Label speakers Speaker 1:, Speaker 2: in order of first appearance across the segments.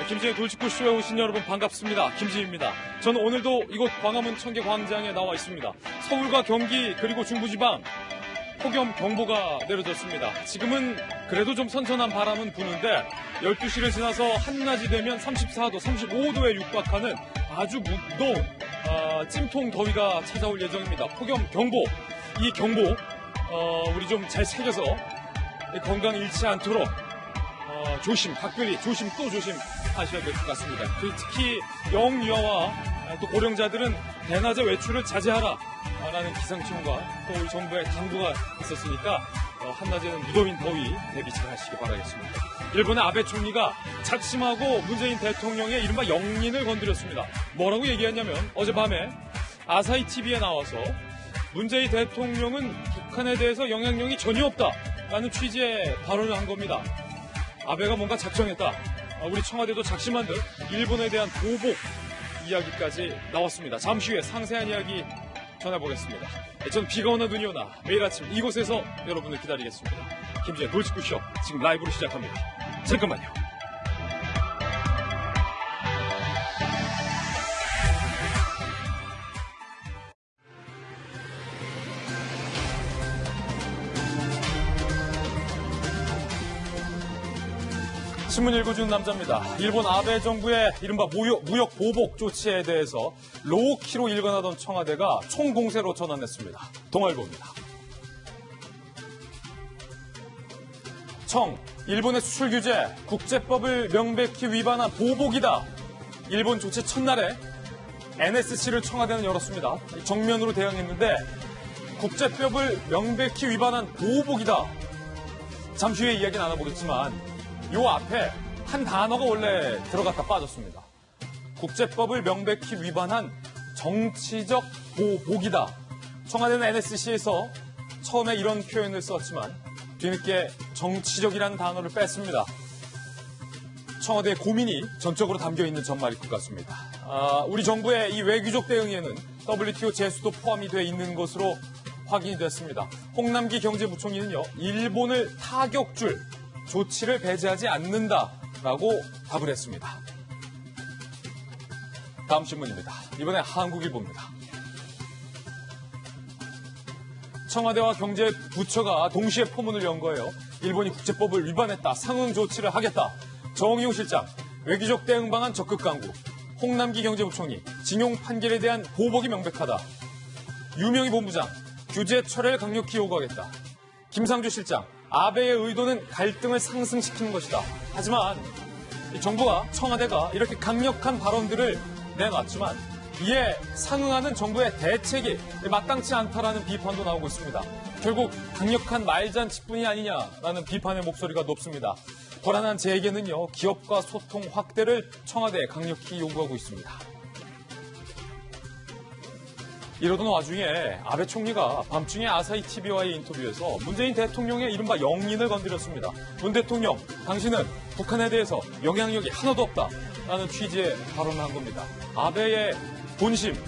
Speaker 1: 김지의 돌직구쇼에 오신 여러분 반갑습니다. 김지입니다. 저는 오늘도 이곳 광화문 청계광장에 나와 있습니다. 서울과 경기 그리고 중부지방 폭염 경보가 내려졌습니다. 지금은 그래도 좀 선선한 바람은 부는데 12시를 지나서 한낮이 되면 34도, 35도에 육박하는 아주 무더운 찜통 더위가 찾아올 예정입니다. 폭염 경보, 이 경보 우리 좀 잘 새겨서 건강 잃지 않도록 조심, 각별히 조심 또 조심하셔야 될 것 같습니다. 특히 영유아와 또 고령자들은 대낮에 외출을 자제하라 라는 기상청과 또 우리 정부의 당부가 있었으니까 한낮에는 무더운 더위 대비 잘 하시기 바라겠습니다. 일본의 아베 총리가 작심하고 문재인 대통령의 이른바 영린을 건드렸습니다. 뭐라고 얘기했냐면 어젯밤에 아사히 TV에 나와서 문재인 대통령은 북한에 대해서 영향력이 전혀 없다라는 취지의 발언을 한 겁니다. 아베가 뭔가 작정했다. 우리 청와대도 작심한 듯 일본에 대한 보복 이야기까지 나왔습니다. 잠시 후에 상세한 이야기 전해보겠습니다. 전 비가 오나 눈이 오나 매일 아침 이곳에서 여러분을 기다리겠습니다. 김지의 돌직구쇼 지금 라이브로 시작합니다. 잠깐만요. 신문 읽어주는 남자입니다. 일본 아베 정부의 이른바 무역 보복 조치에 대해서 로우키로 일관하던 청와대가 총공세로 전환했습니다. 동아일보입니다. 일본의 수출 규제, 국제법을 명백히 위반한 보복이다. 일본 조치 첫날에 NSC를 청와대는 열었습니다. 정면으로 대응했는데 국제법을 명백히 위반한 보복이다. 잠시 후에 이야기 나눠보겠지만 요 앞에 한 단어가 원래 들어갔다 빠졌습니다. 국제법을 명백히 위반한 정치적 보복이다. 청와대는 NSC에서 처음에 이런 표현을 썼지만 뒤늦게 정치적이라는 단어를 뺐습니다. 청와대의 고민이 전적으로 담겨있는 전말일 것 같습니다. 우리 정부의 이 외교적 대응에는 WTO 제수도 포함이 돼 있는 것으로 확인이 됐습니다. 홍남기 경제부총리는요, 일본을 타격줄 조치를 배제하지 않는다라고 답을 했습니다. 다음 신문입니다. 이번에 한국일보입니다. 청와대와 경제부처가 동시에 포문을 연 거예요. 일본이 국제법을 위반했다. 상응 조치를 하겠다. 정의용 실장, 외교적 대응 방안 적극 강구. 홍남기 경제부총리, 징용 판결에 대한 보복이 명백하다. 유명희 본부장, 규제 철회를 강력히 요구하겠다. 김상조 실장, 아베의 의도는 갈등을 상승시키는 것이다. 하지만 정부가, 청와대가 이렇게 강력한 발언들을 내놨지만 이에 상응하는 정부의 대책이 마땅치 않다라는 비판도 나오고 있습니다. 결국 강력한 말잔치뿐이 아니냐라는 비판의 목소리가 높습니다. 불안한 재계는요, 기업과 소통 확대를 청와대에 강력히 요구하고 있습니다. 이러던 와중에 아베 총리가 밤중에 아사히 TV와의 인터뷰에서 문재인 대통령의 이른바 영린을 건드렸습니다. 문 대통령, 당신은 북한에 대해서 영향력이 하나도 없다라는 취지의 발언을 한 겁니다. 아베의 본심,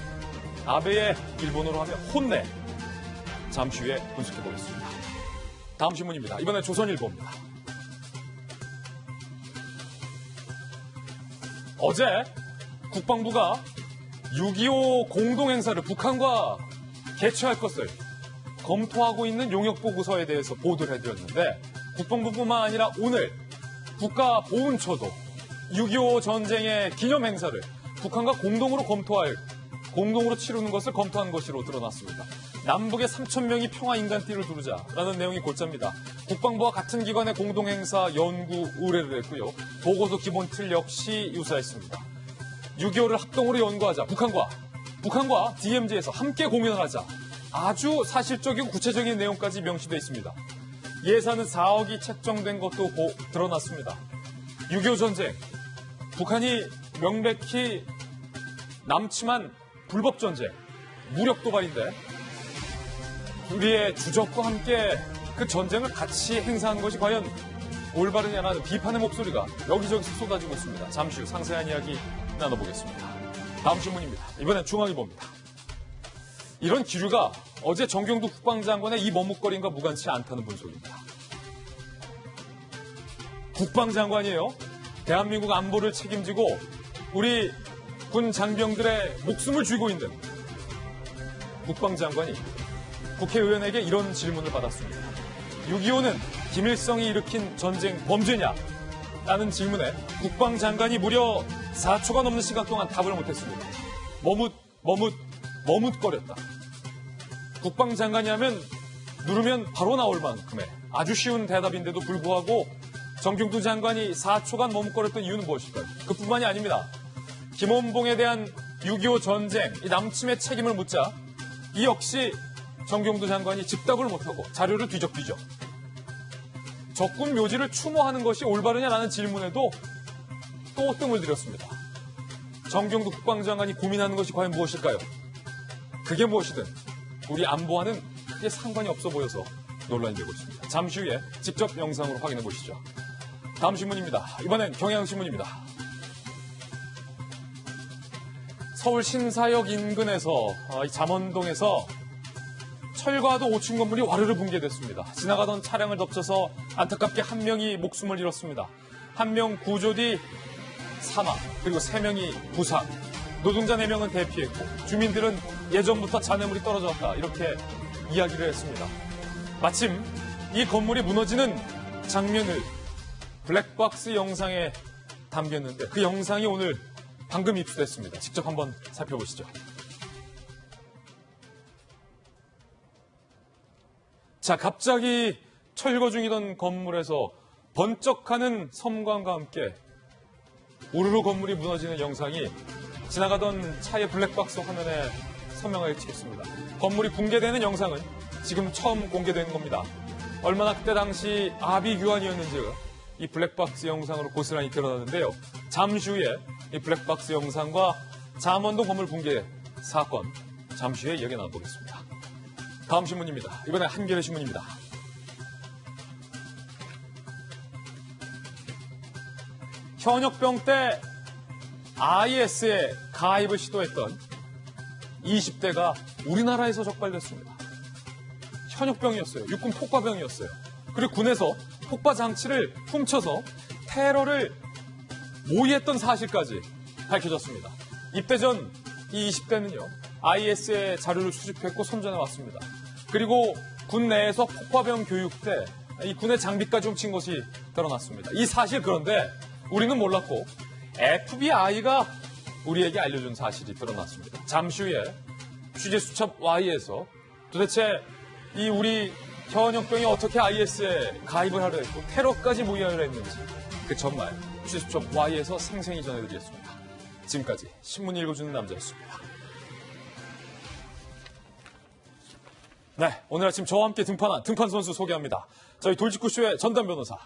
Speaker 1: 아베의 일본어로 하면 혼내. 잠시 후에 분석해보겠습니다. 다음 신문입니다. 이번엔 조선일보입니다. 어제 국방부가 6.25 공동행사를 북한과 개최할 것을 검토하고 있는 용역보고서에 대해서 보도를 해드렸는데 국방부뿐만 아니라 오늘 국가보훈처도 6.25 전쟁의 기념행사를 북한과 공동으로 치르는 것을 검토한 것으로 드러났습니다. 남북의 3,000명이 평화인간띠를 두르자라는 내용이 골자입니다. 국방부와 같은 기관의 공동행사 연구 의뢰를 했고요. 보고서 기본 틀 역시 유사했습니다. 6.25를 합동으로 연구하자. 북한과 DMZ에서 함께 공연을 하자. 아주 사실적이고 구체적인 내용까지 명시되어 있습니다. 예산은 4억이 책정된 것도 드러났습니다. 6.25 전쟁, 북한이 명백히 남침한 불법 전쟁, 무력 도발인데 우리의 주적과 함께 그 전쟁을 같이 행사한 것이 과연 올바르냐라는 비판의 목소리가 여기저기서 쏟아지고 있습니다. 잠시 후 상세한 이야기 나눠보겠습니다. 다음 신문입니다. 이번엔 중앙일보입니다. 이런 기류가 어제 정경두 국방장관의 이 머뭇거림과 무관치 않다는 분석입니다. 국방장관이에요. 대한민국 안보를 책임지고 우리 군 장병들의 목숨을 쥐고 있는 국방장관이 국회의원에게 이런 질문을 받았습니다. 6.25는 김일성이 일으킨 전쟁 범죄냐? 라는 질문에 국방장관이 무려 4초가 넘는 시간 동안 답을 못했습니다. 머뭇거렸다. 국방장관이 하면 누르면 바로 나올 만큼의 아주 쉬운 대답인데도 불구하고 정경두 장관이 4초간 머뭇거렸던 이유는 무엇일까요? 그뿐만이 아닙니다. 김원봉에 대한 6.25 전쟁, 이 남침의 책임을 묻자 이 역시 정경두 장관이 즉답을 못하고 자료를 뒤적뒤적 적군 묘지를 추모하는 것이 올바르냐라는 질문에도 또 뜸을 들였습니다. 정경두 국방장관이 고민하는 것이 과연 무엇일까요? 그게 무엇이든 우리 안보와는 크게 상관이 없어 보여서 논란이 되고 있습니다. 잠시 후에 직접 영상으로 확인해 보시죠. 다음 신문입니다. 이번엔 경향신문입니다. 서울 신사역 인근에서 잠원동에서 철과도 5층 건물이 와르르 붕괴됐습니다. 지나가던 차량을 덮쳐서 안타깝게 한 명이 목숨을 잃었습니다. 한 명 구조 뒤 사망, 그리고 3명이 부상, 노동자 4명은 대피했고 주민들은 예전부터 잔해물이 떨어졌다 이렇게 이야기를 했습니다. 마침 이 건물이 무너지는 장면을 블랙박스 영상에 담겼는데 그 영상이 오늘 방금 입수됐습니다. 직접 한번 살펴보시죠. 자, 갑자기 철거 중이던 건물에서 번쩍하는 섬광과 함께 우르르 건물이 무너지는 영상이 지나가던 차의 블랙박스 화면에 선명하게 찍혔습니다. 건물이 붕괴되는 영상은 지금 처음 공개된 겁니다. 얼마나 그때 당시 아비규환이었는지 이 블랙박스 영상으로 고스란히 드러나는데요. 잠시 후에 이 블랙박스 영상과 잠원동 건물 붕괴 사건 잠시 후에 이야기 나눠보겠습니다. 다음 신문입니다. 이번엔 한겨레 신문입니다. 현역병 때 IS에 가입을 시도했던 20대가 우리나라에서 적발됐습니다. 현역병이었어요. 육군 폭파병이었어요. 그리고 군에서 폭파 장치를 훔쳐서 테러를 모의했던 사실까지 밝혀졌습니다. 입대 전 이 20대는요. IS의 자료를 수집했고 손전해 왔습니다. 그리고 군 내에서 폭파병 교육 때 이 군의 장비까지 훔친 것이 드러났습니다. 이 사실 그런데 우리는 몰랐고 FBI가 우리에게 알려준 사실이 드러났습니다. 잠시 후에 취재수첩 Y에서 도대체 이 우리 현역병이 어떻게 IS에 가입을 하려 했고 테러까지 모의하려 했는지 그 전말 취재수첩 Y에서 생생히 전해드리겠습니다. 지금까지 신문 읽어주는 남자였습니다. 네, 오늘 아침 저와 함께 등판한 등판 선수 소개합니다. 저희 돌직구쇼의 전담 변호사,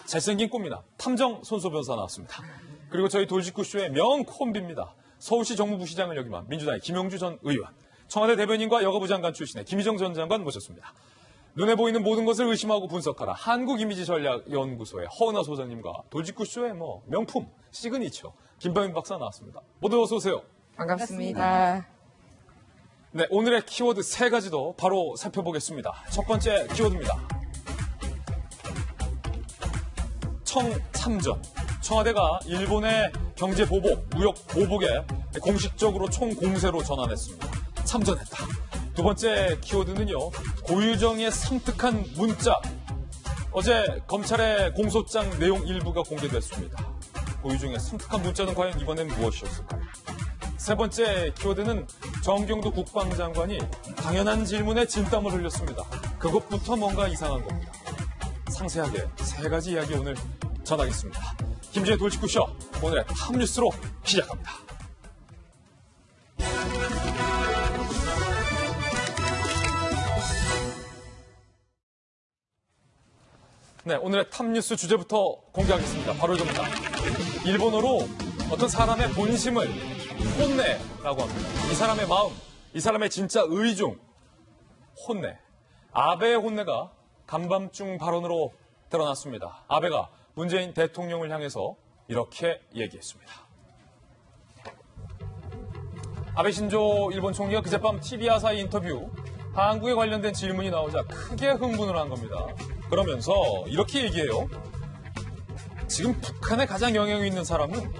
Speaker 1: 잘생긴 꽃미남 탐정 손소 변호사 나왔습니다. 그리고 저희 돌직구쇼의 명콤비입니다. 서울시 정무부시장을 역임한 민주당의 김영주 전 의원, 청와대 대변인과 여가부 장관 출신의 김희정 전 장관 모셨습니다. 눈에 보이는 모든 것을 의심하고 분석하라 한국이미지전략연구소의 허은하 소장님과 돌직구쇼의 명품 시그니처 김병인 박사 나왔습니다. 모두 어서 오세요.
Speaker 2: 반갑습니다.
Speaker 1: 네, 오늘의 키워드 3가지도 바로 살펴보겠습니다. 첫 번째 키워드입니다. 청참전. 청와대가 일본의 경제보복, 무역보복에 공식적으로 총공세로 전환했습니다. 참전했다. 두 번째 키워드는요. 고유정의 섬뜩한 문자. 어제 검찰의 공소장 내용 일부가 공개됐습니다. 고유정의 섬뜩한 문자는 과연 이번엔 무엇이었을까요? 세 번째 키워드는 정경두 국방장관이 당연한 질문에 진땀을 흘렸습니다. 그것부터 뭔가 이상한 겁니다. 상세하게 3가지 이야기 오늘 전하겠습니다. 김지혜 돌직구쇼 오늘의 탑뉴스로 시작합니다. 네, 오늘의 탑뉴스 주제부터 공개하겠습니다. 바로 이겁니다. 일본어로 어떤 사람의 본심을 혼내라고 합니다. 이 사람의 마음, 이 사람의 진짜 의중, 혼내. 아베의 혼내가 간밤중 발언으로 드러났습니다. 아베가 문재인 대통령을 향해서 이렇게 얘기했습니다. 아베 신조 일본 총리가 그젯밤 TV아사히 인터뷰, 한국에 관련된 질문이 나오자 크게 흥분을 한 겁니다. 그러면서 이렇게 얘기해요. 지금 북한에 가장 영향이 있는 사람은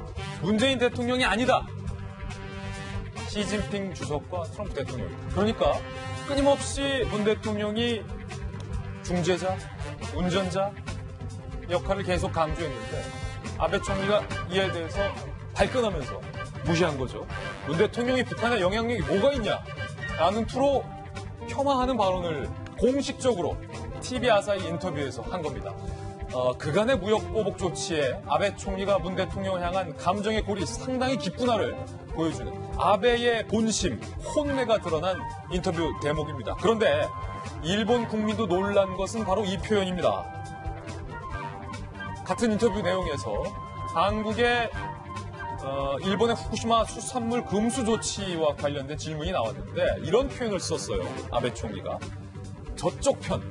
Speaker 1: 문재인 대통령이 아니다. 시진핑 주석과 트럼프 대통령. 그러니까 끊임없이 문 대통령이 중재자, 운전자 역할을 계속 강조했는데 아베 총리가 이에 대해서 발끈하면서 무시한 거죠. 문 대통령이 북한에 영향력이 뭐가 있냐라는 투로 폄하하는 발언을 공식적으로 TV 아사히 인터뷰에서 한 겁니다. 그간의 무역 보복 조치에 아베 총리가 문 대통령을 향한 감정의 골이 상당히 깊구나를 보여주는 아베의 본심, 혼내가 드러난 인터뷰 대목입니다. 그런데 일본 국민도 놀란 것은 바로 이 표현입니다. 같은 인터뷰 내용에서 한국의 일본의 후쿠시마 수산물 금수 조치와 관련된 질문이 나왔는데 이런 표현을 썼어요. 아베 총리가. 저쪽 편.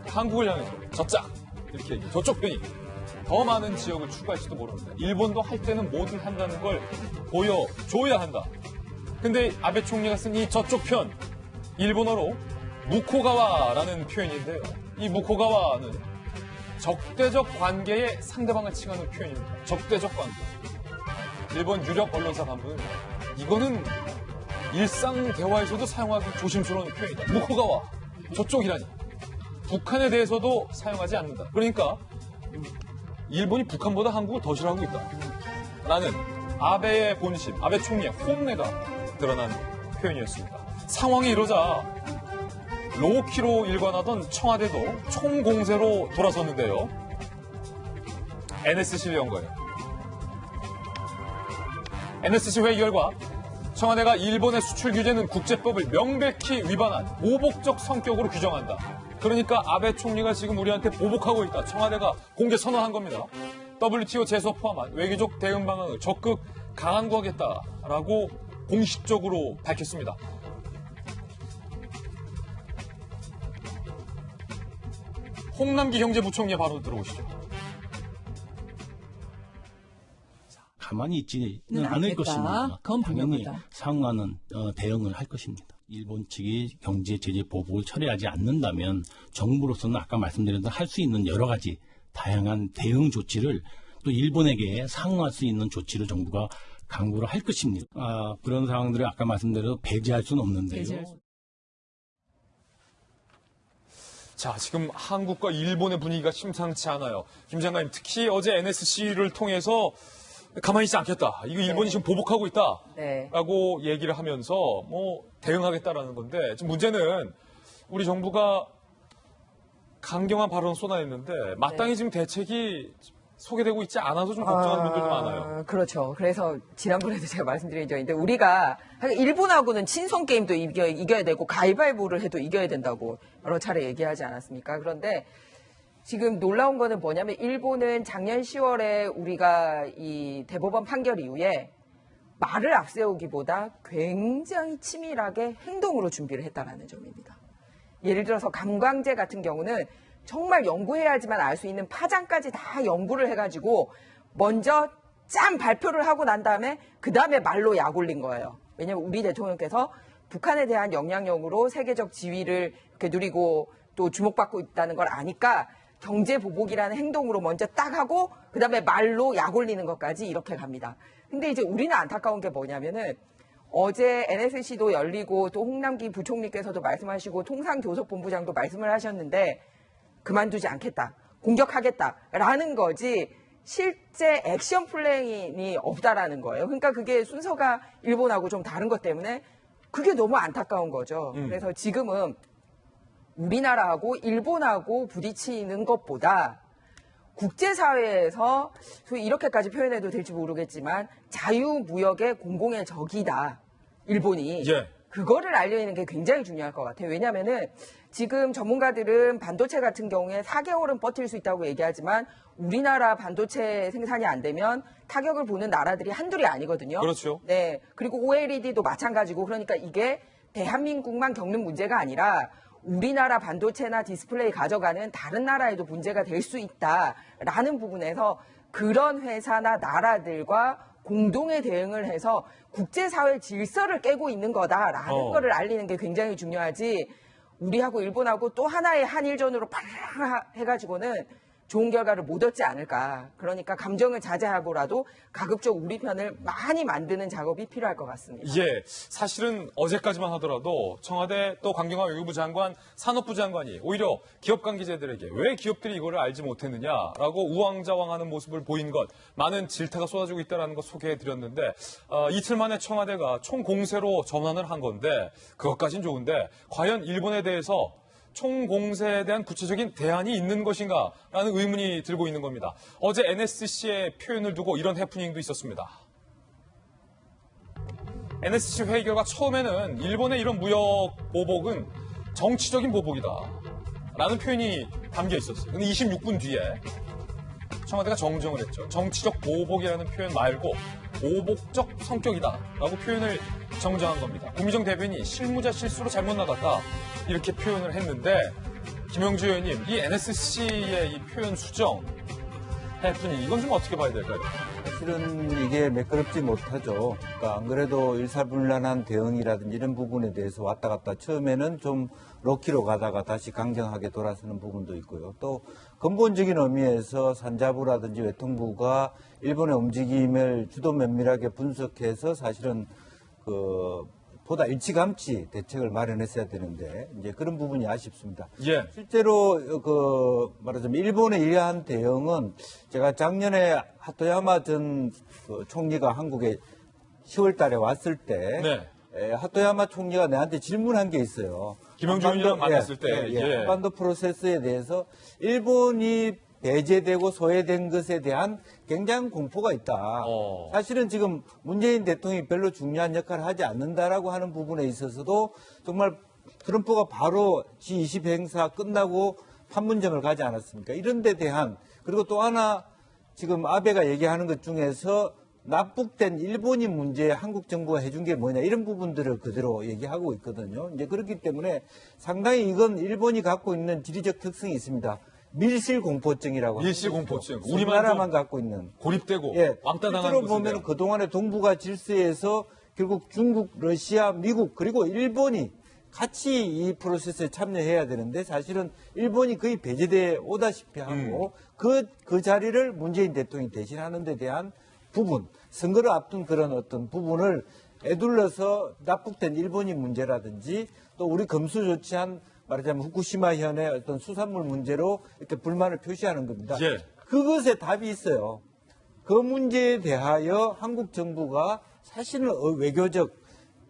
Speaker 1: 한국을 향해서 저짝. 이렇게 얘기해요. 저쪽 편이 더 많은 지역을 추가할지도 모릅니다. 일본도 할 때는 뭐든 한다는 걸 보여줘야 한다. 근데 아베 총리가 쓴 이 저쪽 편, 일본어로 무코가와라는 표현인데요. 이 무코가와는 적대적 관계에 상대방을 칭하는 표현입니다. 적대적 관계. 일본 유력 언론사 간부는 이거는 일상 대화에서도 사용하기 조심스러운 표현이다. 무코가와, 저쪽이라니. 북한에 대해서도 사용하지 않는다. 그러니까 일본이 북한보다 한국을 더 싫어하고 있다. 라는 아베의 본심, 아베 총리의 혼내가 드러난 표현이었습니다. 상황이 이러자 로키로 일관하던 청와대도 총공세로 돌아섰는데요. NSC를 연 거예요. NSC 회의 결과 청와대가 일본의 수출 규제는 국제법을 명백히 위반한 보복적 성격으로 규정한다. 그러니까 아베 총리가 지금 우리한테 보복하고 있다. 청와대가 공개 선언한 겁니다. WTO 제소 포함한 외교적 대응 방안을 적극 강화하겠다라고 공식적으로 밝혔습니다. 홍남기 경제부총리의 발언 들어보시죠.
Speaker 3: 가만히 있지는 않을 것입니다.
Speaker 2: 그건
Speaker 3: 당연히
Speaker 2: 분명하다.
Speaker 3: 상응하는 대응을 할 것입니다. 일본 측이 경제 제재 보복을 처리하지 않는다면 정부로서는 아까 말씀드린 대로 할 수 있는 여러 가지 다양한 대응 조치를 또 일본에게 상응할 수 있는 조치를 정부가 강구를 할 것입니다. 그런 상황들을 아까 말씀드린 배제할 수는 없는데요.
Speaker 1: 자, 지금 한국과 일본의 분위기가 심상치 않아요. 김 장관님, 특히 어제 NSC를 통해서 가만히 있지 않겠다. 이거 일본이 지금 보복하고 있다.
Speaker 2: 네.
Speaker 1: 라고 얘기를 하면서 대응하겠다라는 건데 지금 문제는 우리 정부가 강경한 발언을 쏟아냈는데 마땅히 지금 대책이 소개되고 있지 않아서 좀 걱정하는 분들도 많아요.
Speaker 2: 그렇죠. 그래서 지난번에도 제가 말씀드린 적이 있는데 우리가 일본하고는 친선 게임도 이겨야 되고 가위바위보를 해도 이겨야 된다고 여러 차례 얘기하지 않았습니까? 그런데 지금 놀라운 거는 뭐냐면 일본은 작년 10월에 우리가 이 대법원 판결 이후에 말을 앞세우기보다 굉장히 치밀하게 행동으로 준비를 했다라는 점입니다. 예를 들어서 감광제 같은 경우는 정말 연구해야지만 알 수 있는 파장까지 다 연구를 해가지고 먼저 짠 발표를 하고 난 다음에 그 다음에 말로 약 올린 거예요. 왜냐하면 우리 대통령께서 북한에 대한 영향력으로 세계적 지위를 이렇게 누리고 또 주목받고 있다는 걸 아니까 경제 보복이라는 행동으로 먼저 딱 하고 그 다음에 말로 약 올리는 것까지 이렇게 갑니다. 근데 이제 우리는 안타까운 게 뭐냐면은 어제 NSC도 열리고 또 홍남기 부총리께서도 말씀하시고 통상교섭본부장도 말씀을 하셨는데 그만두지 않겠다, 공격하겠다라는 거지 실제 액션 플랜이 없다라는 거예요. 그러니까 그게 순서가 일본하고 좀 다른 것 때문에 그게 너무 안타까운 거죠. 그래서 지금은 우리나라하고 일본하고 부딪히는 것보다 국제사회에서 소위 이렇게까지 표현해도 될지 모르겠지만 자유무역의 공공의 적이다. 일본이.
Speaker 1: 예.
Speaker 2: 그거를 알려내는 게 굉장히 중요할 것 같아요. 왜냐하면은 지금 전문가들은 반도체 같은 경우에 4개월은 버틸 수 있다고 얘기하지만 우리나라 반도체 생산이 안 되면 타격을 보는 나라들이 한둘이 아니거든요.
Speaker 1: 그렇죠.
Speaker 2: 네. 그리고 OLED도 마찬가지고 그러니까 이게 대한민국만 겪는 문제가 아니라 우리나라 반도체나 디스플레이 가져가는 다른 나라에도 문제가 될 수 있다라는 부분에서 그런 회사나 나라들과 공동의 대응을 해서 국제사회 질서를 깨고 있는 거다라는 거를 알리는 게 굉장히 중요하지 우리하고 일본하고 또 하나의 한일전으로 팍 해가지고는 좋은 결과를 못 얻지 않을까. 그러니까 감정을 자제하고라도 가급적 우리 편을 많이 만드는 작업이 필요할 것 같습니다.
Speaker 1: 예, 사실은 어제까지만 하더라도 청와대 또 강경화 외교부 장관, 산업부 장관이 오히려 기업 관계자들에게 왜 기업들이 이거를 알지 못했느냐라고 우왕좌왕하는 모습을 보인 것, 많은 질타가 쏟아지고 있다는 것 소개해드렸는데 이틀 만에 청와대가 총공세로 전환을 한 건데 그것까진 좋은데 과연 일본에 대해서 총공세에 대한 구체적인 대안이 있는 것인가라는 의문이 들고 있는 겁니다. 어제 NSC의 표현을 두고 이런 해프닝도 있었습니다. NSC 회의 결과 처음에는 일본의 이런 무역 보복은 정치적인 보복이다 라는 표현이 담겨 있었어요. 근데 26분 뒤에 청와대가 정정을 했죠. 정치적 보복이라는 표현 말고 보복적 성격이다 라고 표현을 정정한 겁니다. 고미정 대변인이 실무자 실수로 잘못 나갔다 이렇게 표현을 했는데 김영주 의원님, 이 NSC의 이 표현 수정 해프닝 이건 좀 어떻게 봐야 될까요?
Speaker 4: 사실은 이게 매끄럽지 못하죠. 그러니까 안 그래도 일사불란한 대응이라든지 이런 부분에 대해서 왔다 갔다 처음에는 좀 로키로 가다가 다시 강경하게 돌아서는 부분도 있고요. 또 근본적인 의미에서 산자부라든지 외통부가 일본의 움직임을 주도 면밀하게 분석해서 사실은 보다 일찌감치 대책을 마련했어야 되는데 이제 그런 부분이 아쉽습니다.
Speaker 1: 예.
Speaker 4: 실제로 말하자면 일본의 이러한 대응은 제가 작년에 하토야마 전 총리가 한국에 10월 달에 왔을 때 하토야마 총리가 내한테 질문한 게 있어요.
Speaker 1: 김영주 의원이랑 만났을 때
Speaker 4: 한반도 프로세스에 대해서 일본이 배제되고 소외된 것에 대한 굉장한 공포가 있다. 사실은 지금 문재인 대통령이 별로 중요한 역할을 하지 않는다라고 하는 부분에 있어서도 정말 트럼프가 바로 G20 행사 끝나고 판문점을 가지 않았습니까? 이런 데 대한 그리고 또 하나 지금 아베가 얘기하는 것 중에서 납북된 일본인 문제에 한국 정부가 해준 게 뭐냐 이런 부분들을 그대로 얘기하고 있거든요. 이제 그렇기 때문에 상당히 이건 일본이 갖고 있는 지리적 특성이 있습니다. 밀실공포증이라고.
Speaker 1: 밀실공포증.
Speaker 4: 우리나라만 갖고 있는.
Speaker 1: 고립되고 왕따 당하는
Speaker 4: 실제로 보면 그동안의 동북아 질서에서 결국 중국, 러시아, 미국 그리고 일본이 같이 이 프로세스에 참여해야 되는데 사실은 일본이 거의 배제돼 오다시피 하고 그 자리를 문재인 대통령이 대신하는 데 대한 부분, 선거를 앞둔 그런 어떤 부분을 애둘러서 납북된 일본인 문제라든지 또 우리 검수 조치한 말하자면 후쿠시마 현의 어떤 수산물 문제로 이렇게 불만을 표시하는 겁니다.
Speaker 1: 예.
Speaker 4: 그것에 답이 있어요. 그 문제에 대하여 한국 정부가 사실은 외교적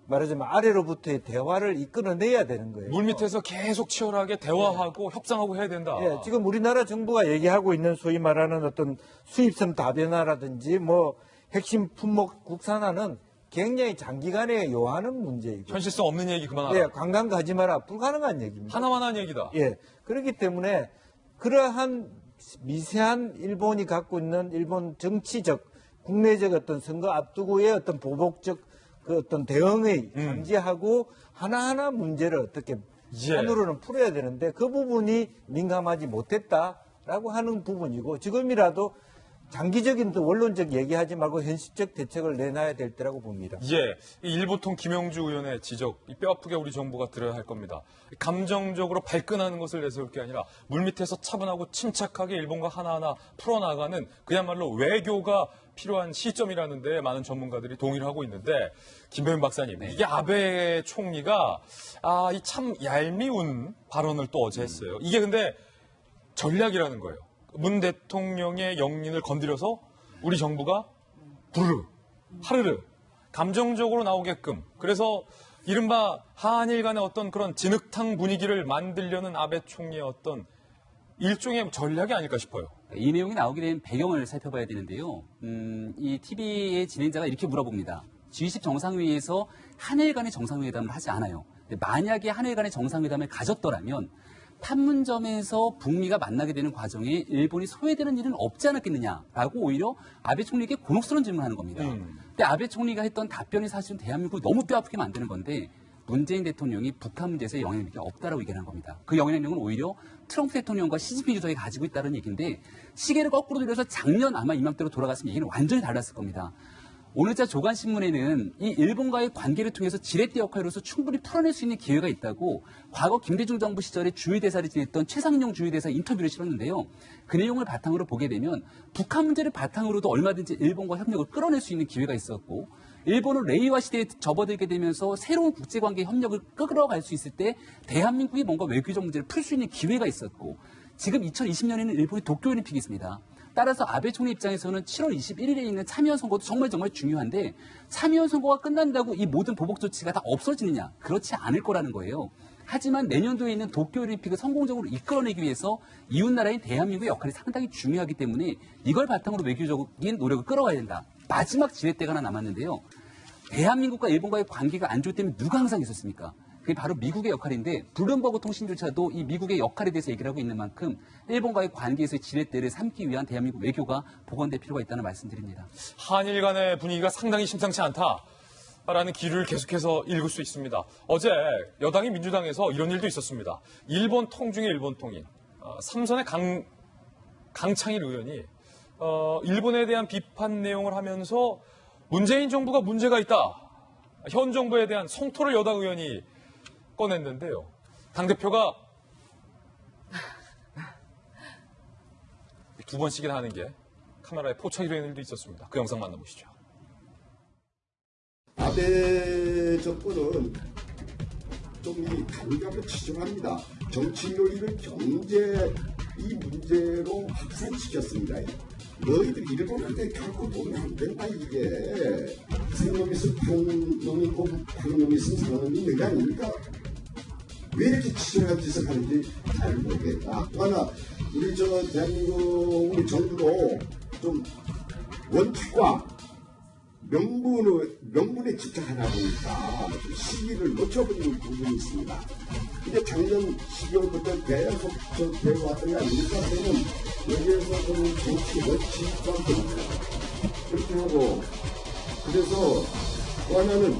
Speaker 4: 말하자면 아래로부터의 대화를 이끌어내야 되는 거예요.
Speaker 1: 물밑에서 계속 치열하게 대화하고 협상하고 해야 된다.
Speaker 4: 예, 지금 우리나라 정부가 얘기하고 있는 소위 말하는 어떤 수입선 다변화라든지 뭐 핵심 품목 국산화는 굉장히 장기간에 요하는 문제이고.
Speaker 1: 현실성 없는 얘기 그만하라.
Speaker 4: 예, 관광 가지 마라. 불가능한 얘기입니다.
Speaker 1: 하나만 한 얘기다.
Speaker 4: 예. 그렇기 때문에 그러한 미세한 일본이 갖고 있는 일본 정치적, 국내적 어떤 선거 앞두고의 어떤 보복적 그 어떤 대응의 감지하고 하나하나 문제를 어떻게 안으로는 풀어야 되는데 그 부분이 민감하지 못했다라고 하는 부분이고 지금이라도 장기적인 또 원론적 얘기하지 말고 현실적 대책을 내놔야 될 때라고 봅니다.
Speaker 1: 예, 이 일보통 김영주 의원의 지적, 이 뼈아프게 우리 정부가 들어야 할 겁니다. 감정적으로 발끈하는 것을 내세울 게 아니라 물밑에서 차분하고 침착하게 일본과 하나하나 풀어나가는 그야말로 외교가 필요한 시점이라는 데 많은 전문가들이 동의를 하고 있는데 김병현 박사님, 이게 아베 총리가 이 참 얄미운 발언을 또 어제 했어요. 이게 근데 전략이라는 거예요. 문 대통령의 영린을 건드려서 우리 정부가 하르르 감정적으로 나오게끔 그래서 이른바 한일 간의 어떤 그런 진흙탕 분위기를 만들려는 아베 총리의 어떤 일종의 전략이 아닐까 싶어요.
Speaker 5: 이 내용이 나오게 된 배경을 살펴봐야 되는데요. 이 TV의 진행자가 이렇게 물어봅니다. G20 정상회의에서 한일 간의 정상회담을 하지 않아요. 만약에 한일 간의 정상회담을 가졌더라면 판문점에서 북미가 만나게 되는 과정에 일본이 소외되는 일은 없지 않았겠느냐라고 오히려 아베 총리에게 곤혹스러운 질문을 하는 겁니다. 근데 아베 총리가 했던 답변이 사실은 대한민국을 너무 뼈아프게 만드는 건데 문재인 대통령이 북한 문제에서 영향력이 없다라고 얘기하는 겁니다. 그 영향력은 오히려 트럼프 대통령과 시진핑 주석이 가지고 있다는 얘기인데 시계를 거꾸로 돌려서 작년 아마 이맘때로 돌아갔으면 얘기는 완전히 달랐을 겁니다. 오늘자 조간신문에는 이 일본과의 관계를 통해서 지렛대 역할로서 충분히 풀어낼 수 있는 기회가 있다고 과거 김대중 정부 시절에 주의대사를 지냈던 최상용 주의대사 인터뷰를 실었는데요. 그 내용을 바탕으로 보게 되면 북한 문제를 바탕으로도 얼마든지 일본과 협력을 끌어낼 수 있는 기회가 있었고 일본은 레이와 시대에 접어들게 되면서 새로운 국제관계 협력을 끌어갈 수 있을 때 대한민국이 뭔가 외교적 문제를 풀 수 있는 기회가 있었고 지금 2020년에는 일본이 도쿄올림픽이 있습니다. 따라서 아베 총리 입장에서는 7월 21일에 있는 참여연 선거도 정말 중요한데 참여연 선거가 끝난다고 이 모든 보복 조치가 다 없어지느냐? 그렇지 않을 거라는 거예요. 하지만 내년도에 있는 도쿄올림픽을 성공적으로 이끌어내기 위해서 이웃나라인 대한민국의 역할이 상당히 중요하기 때문에 이걸 바탕으로 외교적인 노력을 끌어가야 된다. 마지막 지렛대가 하나 남았는데요. 대한민국과 일본과의 관계가 안 좋을 때면 누가 항상 있었습니까? 그게 바로 미국의 역할인데 블룸버그 통신조차도 이 미국의 역할에 대해서 얘기를 하고 있는 만큼 일본과의 관계에서의 지렛대를 삼기 위한 대한민국 외교가 복원될 필요가 있다는 말씀드립니다.
Speaker 1: 한일 간의 분위기가 상당히 심상치 않다라는 기류를 계속해서 읽을 수 있습니다. 어제 여당이 민주당에서 이런 일도 있었습니다. 일본 통 중에 일본 통인 삼선의 강창일 의원이 일본에 대한 비판 내용을 하면서 문재인 정부가 문제가 있다. 현 정부에 대한 성토를 여당 의원이 꺼냈는데요. 당대표가 두 번씩이나 하는 게 카메라에 포착이 되는 일도 있었습니다. 그 영상 만나보시죠.
Speaker 6: 아베 정권은 좀 이 감각을 지정합니다. 정치 요인을 경제 이 문제로 확산시켰습니다. 너희들 일본한테 결코 보면 안 된다 이게. 상놈이 있으면 상놈이 있고 상놈이 있으면 상놈이 있는 게 아닙니까? 왜 이렇게 치졸한 짓을 하는지 잘 모르겠다. 또 하나 우리 대한민국 우리 정부도 좀 원칙과 명분에 집착하다 보니까 시기를 놓쳐버리는 부분이 있습니다. 근데 작년 12월부터 계속 되어왔던 게 아닙니까? 저는 여기에서 좀 정치 원칙과 그렇게 하고 그래서 또 하나는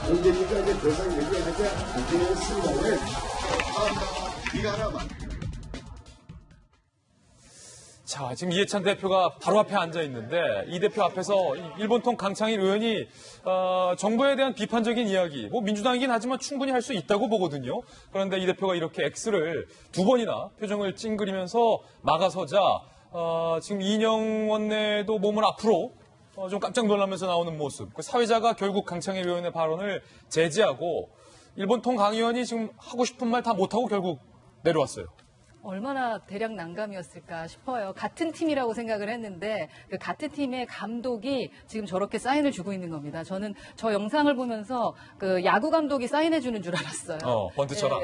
Speaker 6: 언제니까 이제 더 이상 얘기하지 않겠습니다만 이거 하나만.
Speaker 1: 자, 지금 이해찬 대표가 바로 앞에 앉아 있는데 이 대표 앞에서 일본통 강창일 의원이 정부에 대한 비판적인 이야기, 뭐 민주당이긴 하지만 충분히 할 수 있다고 보거든요. 그런데 이 대표가 이렇게 X를 두 번이나 표정을 찡그리면서 막아서자 지금 이인영 원내도 몸을 앞으로 좀 깜짝 놀라면서 나오는 모습. 그 사회자가 결국 강창일 의원의 발언을 제지하고 일본통 강 의원이 지금 하고 싶은 말 다 못하고 결국 내려왔어요.
Speaker 7: 얼마나 대략 난감이었을까 싶어요. 같은 팀이라고 생각을 했는데 그 같은 팀의 감독이 지금 저렇게 사인을 주고 있는 겁니다. 저는 저 영상을 보면서 그 야구 감독이 사인해 주는 줄 알았어요.
Speaker 1: 번트 쳐라.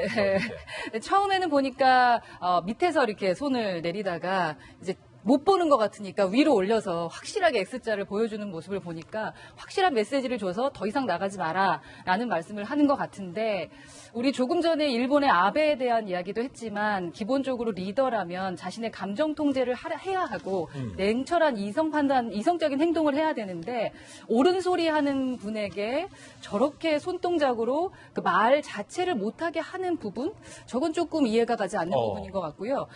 Speaker 7: 처음에는 보니까 밑에서 이렇게 손을 내리다가 이제 못 보는 것 같으니까 위로 올려서 확실하게 X자를 보여주는 모습을 보니까 확실한 메시지를 줘서 더 이상 나가지 마라라는 말씀을 하는 것 같은데 우리 조금 전에 일본의 아베에 대한 이야기도 했지만 기본적으로 리더라면 자신의 감정 통제를 해야 하고 냉철한 이성적인 행동을 해야 되는데 옳은 소리 하는 분에게 저렇게 손동작으로 그 말 자체를 못하게 하는 부분 저건 조금 이해가 가지 않는 부분인 것 같고요.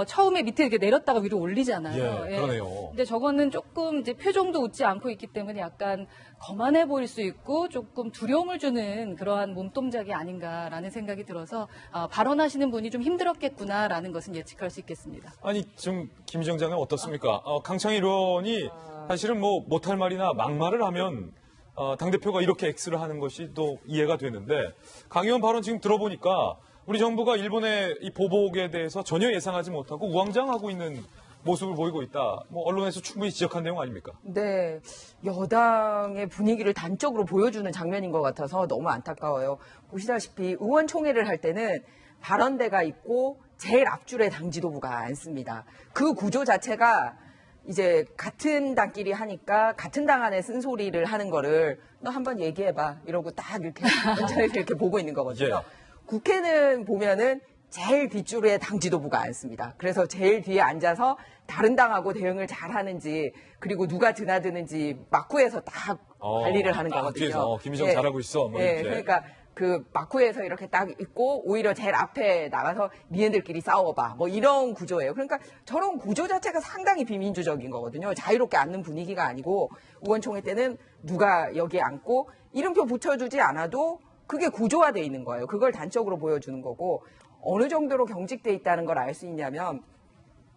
Speaker 7: 처음에 밑에 이렇게 내렸다가 위로 올리잖아요.
Speaker 1: 예, 그러네요.
Speaker 7: 근데 저거는 조금 이제 표정도 웃지 않고 있기 때문에 약간 거만해 보일 수 있고 조금 두려움을 주는 그러한 몸동작이 아닌가라는 생각이 들어서 발언하시는 분이 좀 힘들었겠구나라는 것은 예측할 수 있겠습니다.
Speaker 1: 아니, 지금 김희정 장관 어떻습니까? 강창일 의원이 사실은 뭐 못할 말이나 막말을 하면 당대표가 이렇게 X를 하는 것이 또 이해가 되는데 강 의원 발언 지금 들어보니까 우리 정부가 일본의 이 보복에 대해서 전혀 예상하지 못하고 우왕좌왕하고 있는 모습을 보이고 있다. 뭐 언론에서 충분히 지적한 내용 아닙니까?
Speaker 2: 네, 여당의 분위기를 단적으로 보여주는 장면인 것 같아서 너무 안타까워요. 보시다시피 의원총회를 할 때는 발언대가 있고 제일 앞줄에 당 지도부가 앉습니다. 그 구조 자체가 이제 같은 당끼리 하니까 같은 당 안에 쓴소리를 하는 거를 너 한번 얘기해봐 이러고 딱 이렇게 전자에서 이렇게 보고 있는 거거든요.
Speaker 1: 예.
Speaker 2: 국회는 보면은 제일 뒷줄에 당 지도부가 앉습니다. 그래서 제일 뒤에 앉아서 다른 당하고 대응을 잘 하는지 그리고 누가 드나드는지 막구에서 다 관리를 하는 거거든요.
Speaker 1: 뒤에서 김희정 잘하고 있어. 뭐 이렇게.
Speaker 2: 그러니까 그 마쿠에서 이렇게 딱 있고 오히려 제일 앞에 나가서 니네들끼리 싸워봐. 뭐 이런 구조예요. 그러니까 저런 구조 자체가 상당히 비민주적인 거거든요. 자유롭게 앉는 분위기가 아니고 의원총회 때는 누가 여기에 앉고 이름표 붙여주지 않아도 그게 구조화되어 있는 거예요. 그걸 단적으로 보여주는 거고 어느 정도로 경직돼 있다는 걸 알 수 있냐면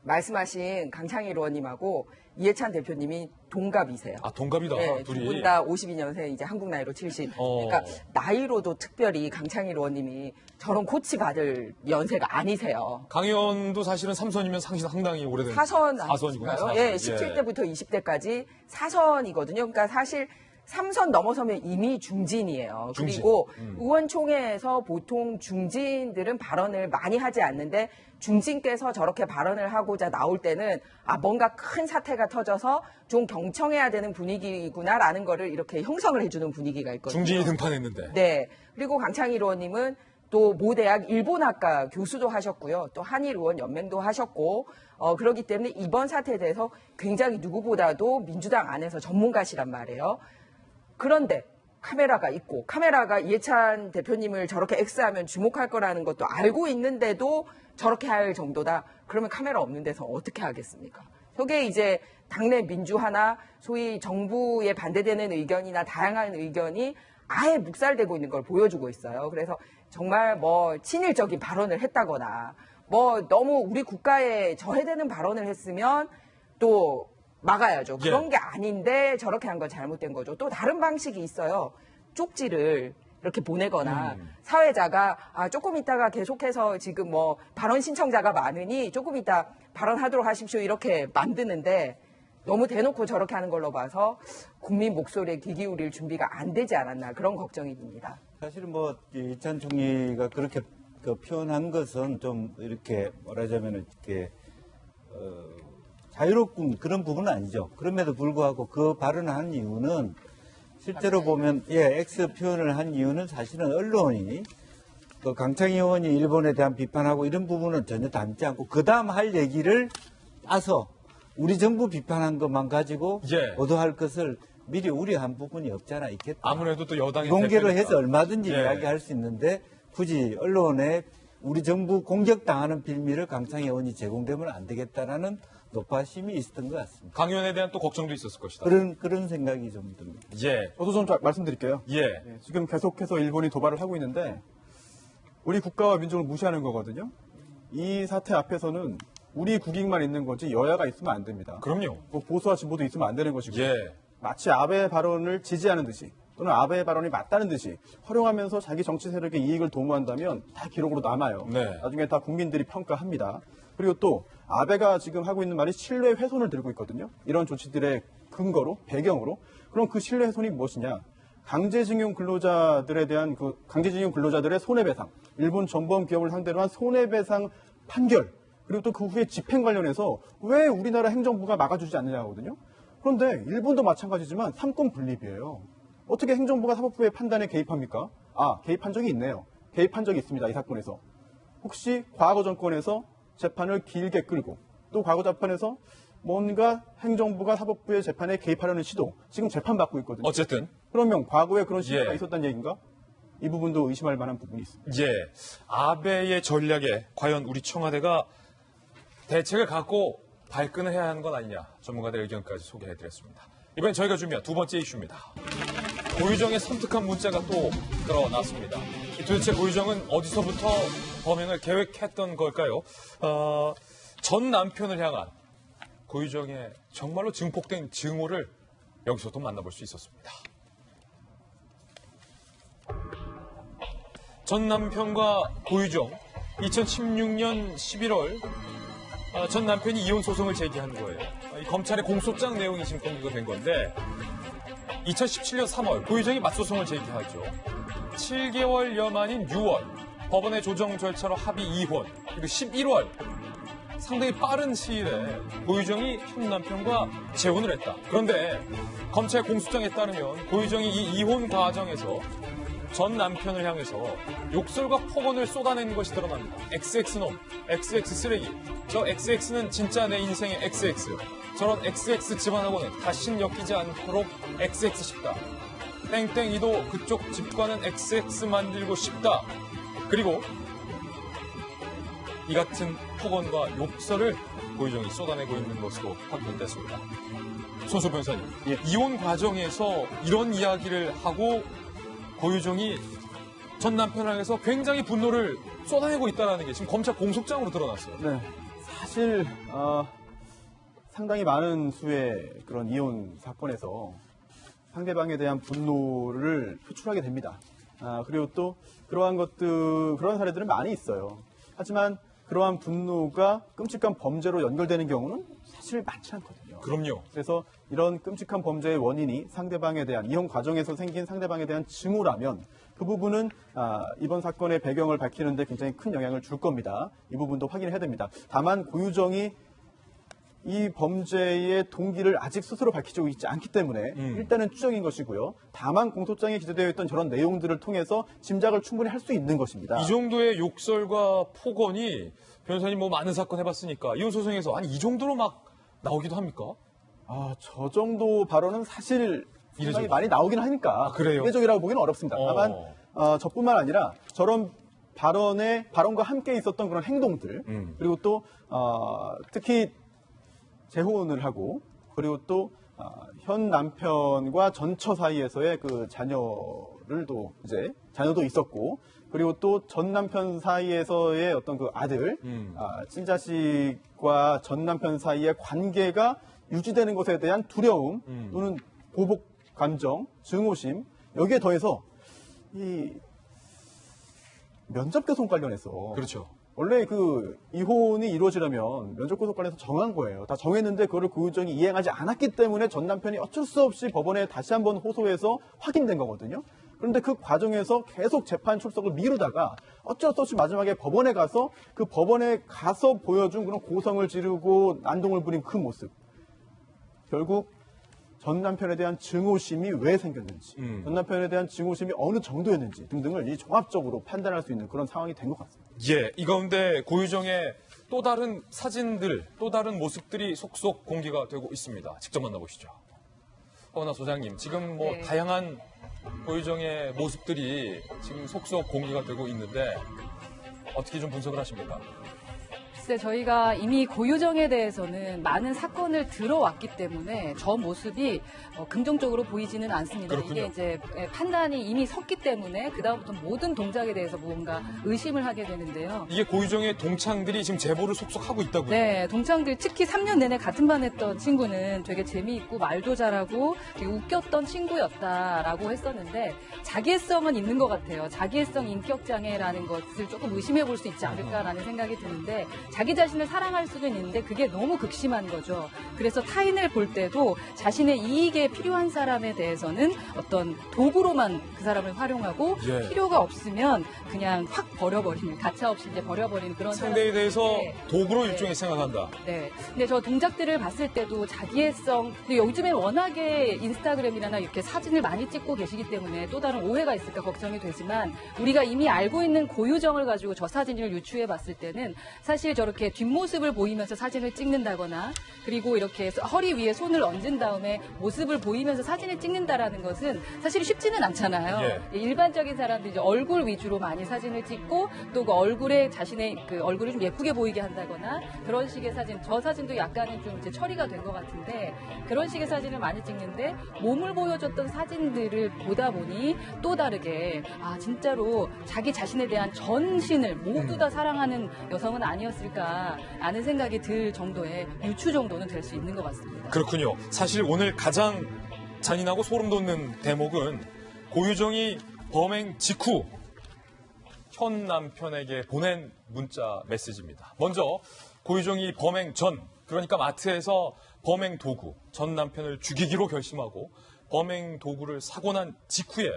Speaker 2: 말씀하신 강창일 의원님하고 이해찬 대표님이 동갑이세요.
Speaker 1: 아, 동갑이다.
Speaker 2: 네,
Speaker 1: 둘이.
Speaker 2: 두 분 다 52년생, 이제 한국 나이로 70. 그러니까 나이로도 특별히 강창일 의원님이 저런 코치 받을 연세가 아니세요.
Speaker 1: 강 의원도 사실은 3선이면 상당히 오래된
Speaker 2: 사선이구나.
Speaker 1: 사선.
Speaker 2: 예, 17대부터 20대까지 사선이거든요. 그러니까 사실 3선 넘어서면 이미 중진이에요.
Speaker 1: 중진.
Speaker 2: 그리고 의원총회에서 보통 중진들은 발언을 많이 하지 않는데 중진께서 저렇게 발언을 하고자 나올 때는 아 뭔가 큰 사태가 터져서 좀 경청해야 되는 분위기구나라는 거를 이렇게 형성을 해주는 분위기가 있거든요.
Speaker 1: 중진이 등판했는데.
Speaker 2: 네. 그리고 강창일 의원님은 또 모 대학 일본학과 교수도 하셨고요. 또 한일의원연맹도 하셨고 그렇기 때문에 이번 사태에 대해서 굉장히 누구보다도 민주당 안에서 전문가시란 말이에요. 그런데 카메라가 있고 카메라가 이해찬 대표님을 저렇게 X하면 주목할 거라는 것도 알고 있는데도 저렇게 할 정도다. 그러면 카메라 없는 데서 어떻게 하겠습니까? 저게 이제 당내 민주화나 소위 정부에 반대되는 의견이나 다양한 의견이 아예 묵살되고 있는 걸 보여주고 있어요. 그래서 정말 뭐 친일적인 발언을 했다거나 뭐 너무 우리 국가에 저해되는 발언을 했으면 또 막아야죠. 그런 게 아닌데 저렇게 한 건 잘못된 거죠. 또 다른 방식이 있어요. 쪽지를 이렇게 보내거나 사회자가 조금 있다가 계속해서 지금 뭐 발언 신청자가 많으니 조금 있다 발언하도록 하십시오 이렇게 만드는데 너무 대놓고 저렇게 하는 걸로 봐서 국민 목소리에 귀 기울일 준비가 안 되지 않았나 그런 걱정이 듭니다.
Speaker 4: 사실은 뭐 이찬 총리가 그렇게 표현한 것은 좀 이렇게 말하자면 이렇게 자유롭군 그런 부분은 아니죠. 그럼에도 불구하고 그 발언을 한 이유는 실제로 보면 X 표현을 한 이유는 사실은 언론이 그 강창희 의원이 일본에 대한 비판하고 이런 부분은 전혀 담지 않고 그 다음 할 얘기를 따서 우리 정부 비판한 것만 가지고 보도할 것을 미리 우려한 부분이 없잖아 있겠다.
Speaker 1: 아무래도 또 여당의
Speaker 4: 공개로
Speaker 1: 대표니까.
Speaker 4: 해서 얼마든지 이야기할 수 있는데 굳이 언론에 우리 정부 공격당하는 빌미를 강창희 의원이 제공되면 안 되겠다라는 높아심이 있었던 것 같습니다.
Speaker 1: 강 의원에 대한 또 걱정도 있었을 것이다.
Speaker 4: 그런 생각이 좀 듭니다.
Speaker 8: 저도 좀 말씀드릴게요. 지금 계속해서 일본이 도발을 하고 있는데 우리 국가와 민족을 무시하는 거거든요. 이 사태 앞에서는 우리 국익만 있는 거지 여야가 있으면 안 됩니다.
Speaker 1: 그럼요.
Speaker 8: 뭐 보수와 진보도 있으면 안 되는 것이고 마치 아베 발언을 지지하는 듯이 또는 아베 발언이 맞다는 듯이 활용하면서 자기 정치 세력의 이익을 도모한다면 다 기록으로 남아요. 나중에 다 국민들이 평가합니다. 그리고 또 아베가 지금 하고 있는 말이 신뢰 훼손을 들고 있거든요. 이런 조치들의 근거로 배경으로 그럼 그 신뢰 훼손이 무엇이냐? 강제징용 근로자들에 대한 강제징용 근로자들의 손해배상, 일본 전범 기업을 상대로 한 손해배상 판결 그리고 또 그 후에 집행 관련해서 왜 우리나라 행정부가 막아주지 않느냐거든요. 그런데 일본도 마찬가지지만 삼권 분립이에요. 어떻게 행정부가 사법부의 판단에 개입합니까? 개입한 적이 있네요. 개입한 적이 있습니다. 이 사건에서. 혹시 과거 정권에서 재판을 길게 끌고 또 과거 재판에서 뭔가 행정부가 사법부의 재판에 개입하려는 시도 지금 재판받고 있거든요.
Speaker 1: 어쨌든
Speaker 8: 그러면 과거에 그런 시도가 있었다는 얘기인가? 이 부분도 의심할 만한 부분이 있습니다.
Speaker 1: 아베의 전략에 과연 우리 청와대가 대책을 갖고 발끈을 해야 하는 건 아니냐 전문가들의 의견까지 소개해드렸습니다. 이번엔 저희가 준비한 두 번째 이슈입니다. 고유정의 섬뜩한 문자가 또 드러났습니다. 도대체 고유정은 어디서부터 범행을 계획했던 걸까요? 전 남편을 향한 고유정의 정말로 증폭된 증오를 여기서도 만나볼 수 있었습니다. 전 남편과 고유정 2016년 11월 전 남편이 이혼 소송을 제기한 거예요. 이 검찰의 공소장 내용이 지금 공개가 된 건데 2017년 3월 고유정이 맞소송을 제기하죠. 7개월여 만인 6월 법원의 조정 절차로 합의 이혼 그리고 11월 상당히 빠른 시일에 고유정이 현 남편과 재혼을 했다. 그런데 검찰 공소장에 따르면 고유정이 이 이혼 과정에서 전 남편을 향해서 욕설과 폭언을 쏟아내는 것이 드러납니다. XX놈, XX 쓰레기. 저 XX는 진짜 내 인생의 XX. 저런 XX 집안하고는 다신 엮이지 않도록 XX 싶다. 땡땡이도 그쪽 집과는 XX 만들고 싶다. 그리고 이 같은 폭언과 욕설을 고유정이 쏟아내고 있는 것으로 확인됐습니다. 손수 변호사님, 이혼 과정에서 이런 이야기를 하고 고유정이 전 남편을 향해서 굉장히 분노를 쏟아내고 있다는 게 지금 검찰 공소장으로 드러났어요.
Speaker 8: 네. 사실 상당히 많은 수의 그런 이혼 사건에서 상대방에 대한 분노를 표출하게 됩니다. 그리고 또 그러한 사례들은 많이 있어요. 하지만 그러한 분노가 끔찍한 범죄로 연결되는 경우는 사실 많지 않거든요.
Speaker 1: 그럼요.
Speaker 8: 그래서 이런 끔찍한 범죄의 원인이 상대방에 대한 이혼 과정에서 생긴 상대방에 대한 증오라면 그 부분은 이번 사건의 배경을 밝히는데 굉장히 큰 영향을 줄 겁니다. 이 부분도 확인해야 됩니다. 다만 고유정이 이 범죄의 동기를 아직 스스로 밝히고 있지 않기 때문에 일단은 추정인 것이고요. 다만 공소장에 기재되어 있던 저런 내용들을 통해서 짐작을 충분히 할 수 있는 것입니다.
Speaker 1: 이 정도의 욕설과 폭언이 변호사님 뭐 많은 사건 해봤으니까 이혼 소송에서 아니 이 정도로 막 나오기도 합니까?
Speaker 8: 저 정도 발언은 사실 상당히 많이 나오긴 하니까
Speaker 1: 그래요?
Speaker 8: 이례적이라고 보기는 어렵습니다. 다만 저뿐만 아니라 저런 발언과 함께 있었던 그런 행동들 그리고 또 특히 재혼을 하고 그리고 또 현 남편과 전처 사이에서의 그 자녀도 있었고 그리고 또 전 남편 사이에서의 어떤 그 아들 친자식과 전 남편 사이의 관계가 유지되는 것에 대한 두려움 또는 보복 감정, 증오심 여기에 더해서 이 면접 교섭 관련해서
Speaker 1: 그렇죠.
Speaker 8: 원래 그 이혼이 이루어지려면 면접 교섭 관련해서 정한 거예요. 다 정했는데 그거를 고유정이 이행하지 않았기 때문에 전 남편이 어쩔 수 없이 법원에 다시 한번 호소해서 확인된 거거든요. 그런데 그 과정에서 계속 재판 출석을 미루다가 어쩔 수 없이 마지막에 법원에 가서 그 법원에 가서 보여준 그런 고성을 지르고 난동을 부린 그 모습. 결국 전 남편에 대한 증오심이 왜 생겼는지, 전 남편에 대한 증오심이 어느 정도였는지 등등을 이 종합적으로 판단할 수 있는 그런 상황이 된 것 같습니다.
Speaker 1: 예, 이 가운데 고유정의 또 다른 사진들, 또 다른 모습들이 속속 공개가 되고 있습니다. 직접 만나보시죠. 허은하 소장님, 지금 뭐 다양한 고유정의 모습들이 지금 속속 공개가 되고 있는데 어떻게 좀 분석을 하십니까?
Speaker 7: 글쎄, 저희가 이미 고유정에 대해서는 많은 사건을 들어왔기 때문에 저 모습이 긍정적으로 보이지는 않습니다.
Speaker 1: 그렇군요.
Speaker 7: 이게 이제 판단이 이미 섰기 때문에 그다음부터 모든 동작에 대해서 뭔가 의심을 하게 되는데요.
Speaker 1: 이게 고유정의 동창들이 지금 제보를 속속 하고 있다고요?
Speaker 7: 네, 동창들 특히 3년 내내 같은 반 했던 친구는 되게 재미있고 말도 잘하고 되게 웃겼던 친구였다라고 했었는데 자기애성은 있는 것 같아요. 자기애성 인격장애라는 것을 조금 의심해 볼 수 있지 않을까라는 생각이 드는데 자기 자신을 사랑할 수는 있는데 그게 너무 극심한 거죠. 그래서 타인을 볼 때도 자신의 이익에 필요한 사람에 대해서는 어떤 도구로만 그 사람을 활용하고 필요가 없으면 그냥 확 버려버리는, 가차없이 이제 버려버리는 그런
Speaker 1: 상대에 대해서 도구로 일종의 생각한다.
Speaker 7: 네. 근데 저 동작들을 봤을 때도 자기애성, 그리고 요즘에 워낙에 인스타그램이나 이렇게 사진을 많이 찍고 계시기 때문에 또 다른 오해가 있을까 걱정이 되지만 우리가 이미 알고 있는 고유정을 가지고 저 사진을 유추해 봤을 때는 사실 저렇게 뒷모습을 보이면서 사진을 찍는다거나 그리고 이렇게 허리 위에 손을 얹은 다음에 모습을 보이면서 사진을 찍는다라는 것은 사실 쉽지는 않잖아요. 일반적인 사람들이 이제 얼굴 위주로 많이 사진을 찍고 또 그 얼굴에 자신의 그 얼굴을 좀 예쁘게 보이게 한다거나 그런 식의 사진, 저 사진도 약간은 좀 이제 처리가 된 것 같은데 그런 식의 사진을 많이 찍는데 몸을 보여줬던 사진들을 보다 보니 또 다르게 진짜로 자기 자신에 대한 전신을 모두 다 사랑하는 여성은 아니었을까 하는 생각이 들 정도의 유추 정도는 될 수 있는 것 같습니다.
Speaker 1: 그렇군요. 사실 오늘 가장 잔인하고 소름 돋는 대목은 고유정이 범행 직후 현 남편에게 보낸 문자 메시지입니다. 먼저 고유정이 범행 전, 그러니까 마트에서 범행 도구, 전 남편을 죽이기로 결심하고 범행 도구를 사고 난 직후에